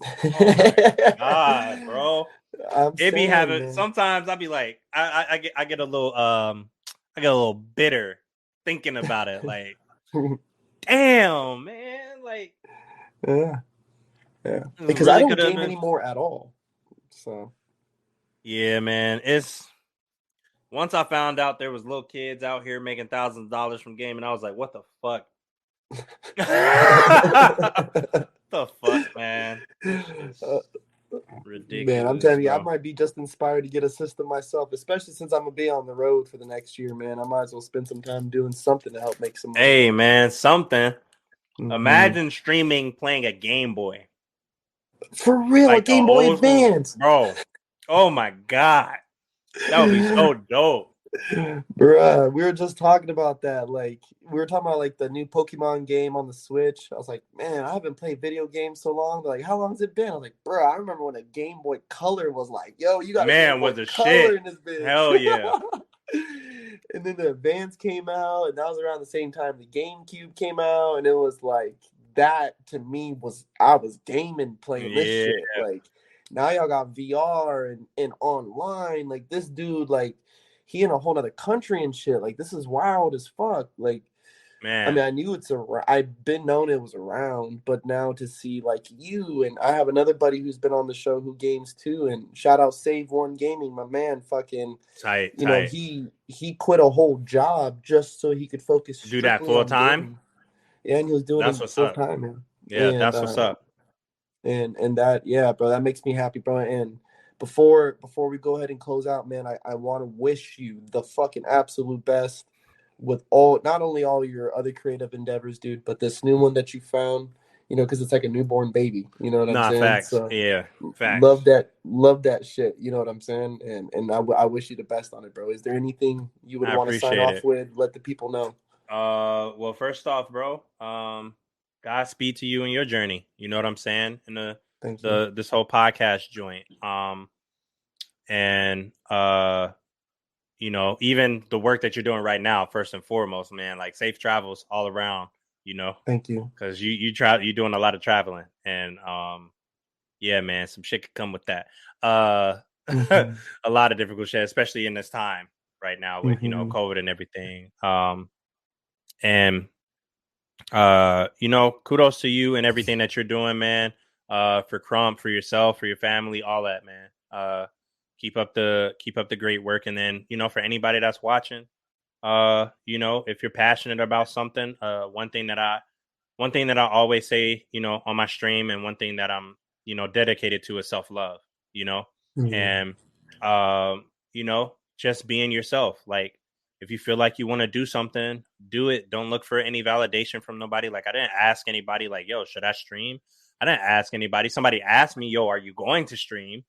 Oh my God, bro. It be having, man. Sometimes I'll be like, I get a little bitter thinking about it. Like, damn, man. Like, yeah. Because really I don't game anymore at all. So yeah, man. It's once I found out there was little kids out here making thousands of dollars from gaming, I was like, what the fuck? The fuck, man? Ridiculous. Man, I'm telling you, I might be just inspired to get a system myself, especially since I'm gonna be on the road for the next year, man. I might as well spend some time doing something to help make some money. Hey, man, something. Mm-hmm. Imagine streaming playing a Game Boy. For real, like a Game Boy Advance. Bro. Oh my God. That would be so dope. Bruh, we were just talking about that. Like, we were talking about like the new Pokemon game on the Switch. I was like, man, I haven't played video games so long. They're like, how long has it been? I was like, bro, I remember when a Game Boy Color was like, yo, you got a Game Boy Color in this bitch. Hell yeah. And then the Advance came out, and that was around the same time the GameCube came out, and it was like, that to me was, I was gaming playing this shit. Like, now y'all got VR and online. Like, this dude, like, he in a whole other country and shit. Like, this is wild as fuck. Like, man, I mean, I knew I've been known it was around, but now to see like you, and I have another buddy who's been on the show who games too, and shout out Save One Gaming, my man, fucking tight. You know, he quit a whole job just so he could focus. Do that full time. Yeah, and he was doing it full time, man. Yeah, and, that's what's up. And that, yeah, bro, that makes me happy, bro. And before we go ahead and close out, man, I want to wish you the fucking absolute best with all, not only all your other creative endeavors, dude, but this new one that you found, you know, because it's like a newborn baby. You know what I'm Nah, saying? facts. So Yeah, facts. love that shit. You know what I'm saying? And I wish you the best on it, bro. Is there anything you would I want to sign appreciate off it. with? Let the people know. Well, first off, bro, Godspeed to you and your journey. You know what I'm saying? In Thank you. this whole podcast joint. And you know, even the work that you're doing right now, first and foremost, man, like safe travels all around, you know, Thank you. because you're doing a lot of traveling, and yeah, man, some shit could come with that. Mm-hmm. A lot of difficult shit, especially in this time right now with, you know, Mm-hmm. COVID and everything. And you know, kudos to you and everything that you're doing, man. For Crump, for yourself, for your family, all that, man. Keep up the great work. And then, you know, for anybody that's watching, you know, if you're passionate about something, one thing that I always say, you know, on my stream, and one thing that I'm, you know, dedicated to is self-love, you know, Mm-hmm. and you know, just being yourself. Like, if you feel like you want to do something, do it. Don't look for any validation from nobody. Like, I didn't ask anybody, like, yo, should I stream? I didn't ask anybody. Somebody asked me, yo, are you going to stream?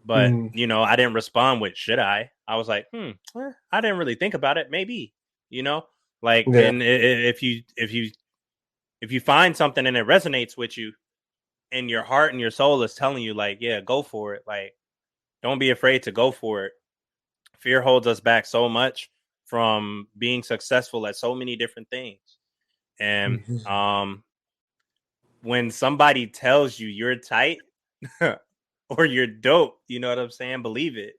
But, you know, I didn't respond with, should I? I was like, I didn't really think about it. Maybe, you know, like, Yeah. and if you find something and it resonates with you, and your heart and your soul is telling you, like, yeah, go for it. Like, don't be afraid to go for it. Fear holds us back so much from being successful at so many different things. And Mm-hmm. when somebody tells you you're tight or you're dope, you know what I'm saying? Believe it.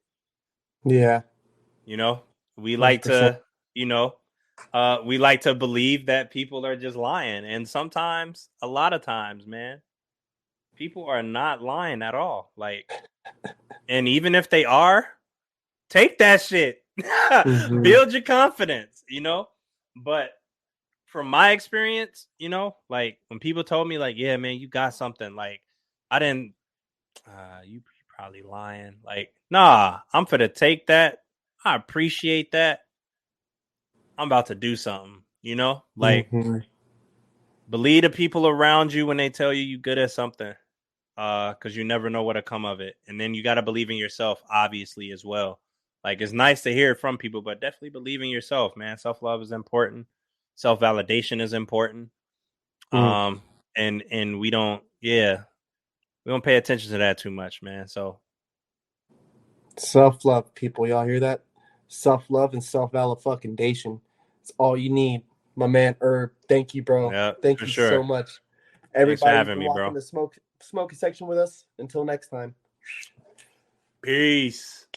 Yeah. You know, we like 100%. to, you know, we like to believe that people are just lying. And sometimes, a lot of times, man, people are not lying at all. Like, and even if they are, take that shit. Mm-hmm. Build your confidence, you know? But from my experience, you know, like when people told me, like, yeah, man, you got something, like, I didn't, you probably lying. Like, nah, I'm finna take that. I appreciate that. I'm about to do something, you know? Like, Mm-hmm. believe the people around you when they tell you you good at something. Because you never know what'll come of it. And then you got to believe in yourself, obviously, as well. Like, it's nice to hear it from people, but definitely believe in yourself, man. Self-love is important. Self-validation is important. Mm. And we don't pay attention to that too much, man. So Self-love, people. Y'all hear that? Self-love and self-validation. It's all you need. My man Herb, thank you, bro. yeah, Thank for you so sure. much. Thanks for Everybody's having been me, walking bro. the smoking section with us. Until next time. Peace.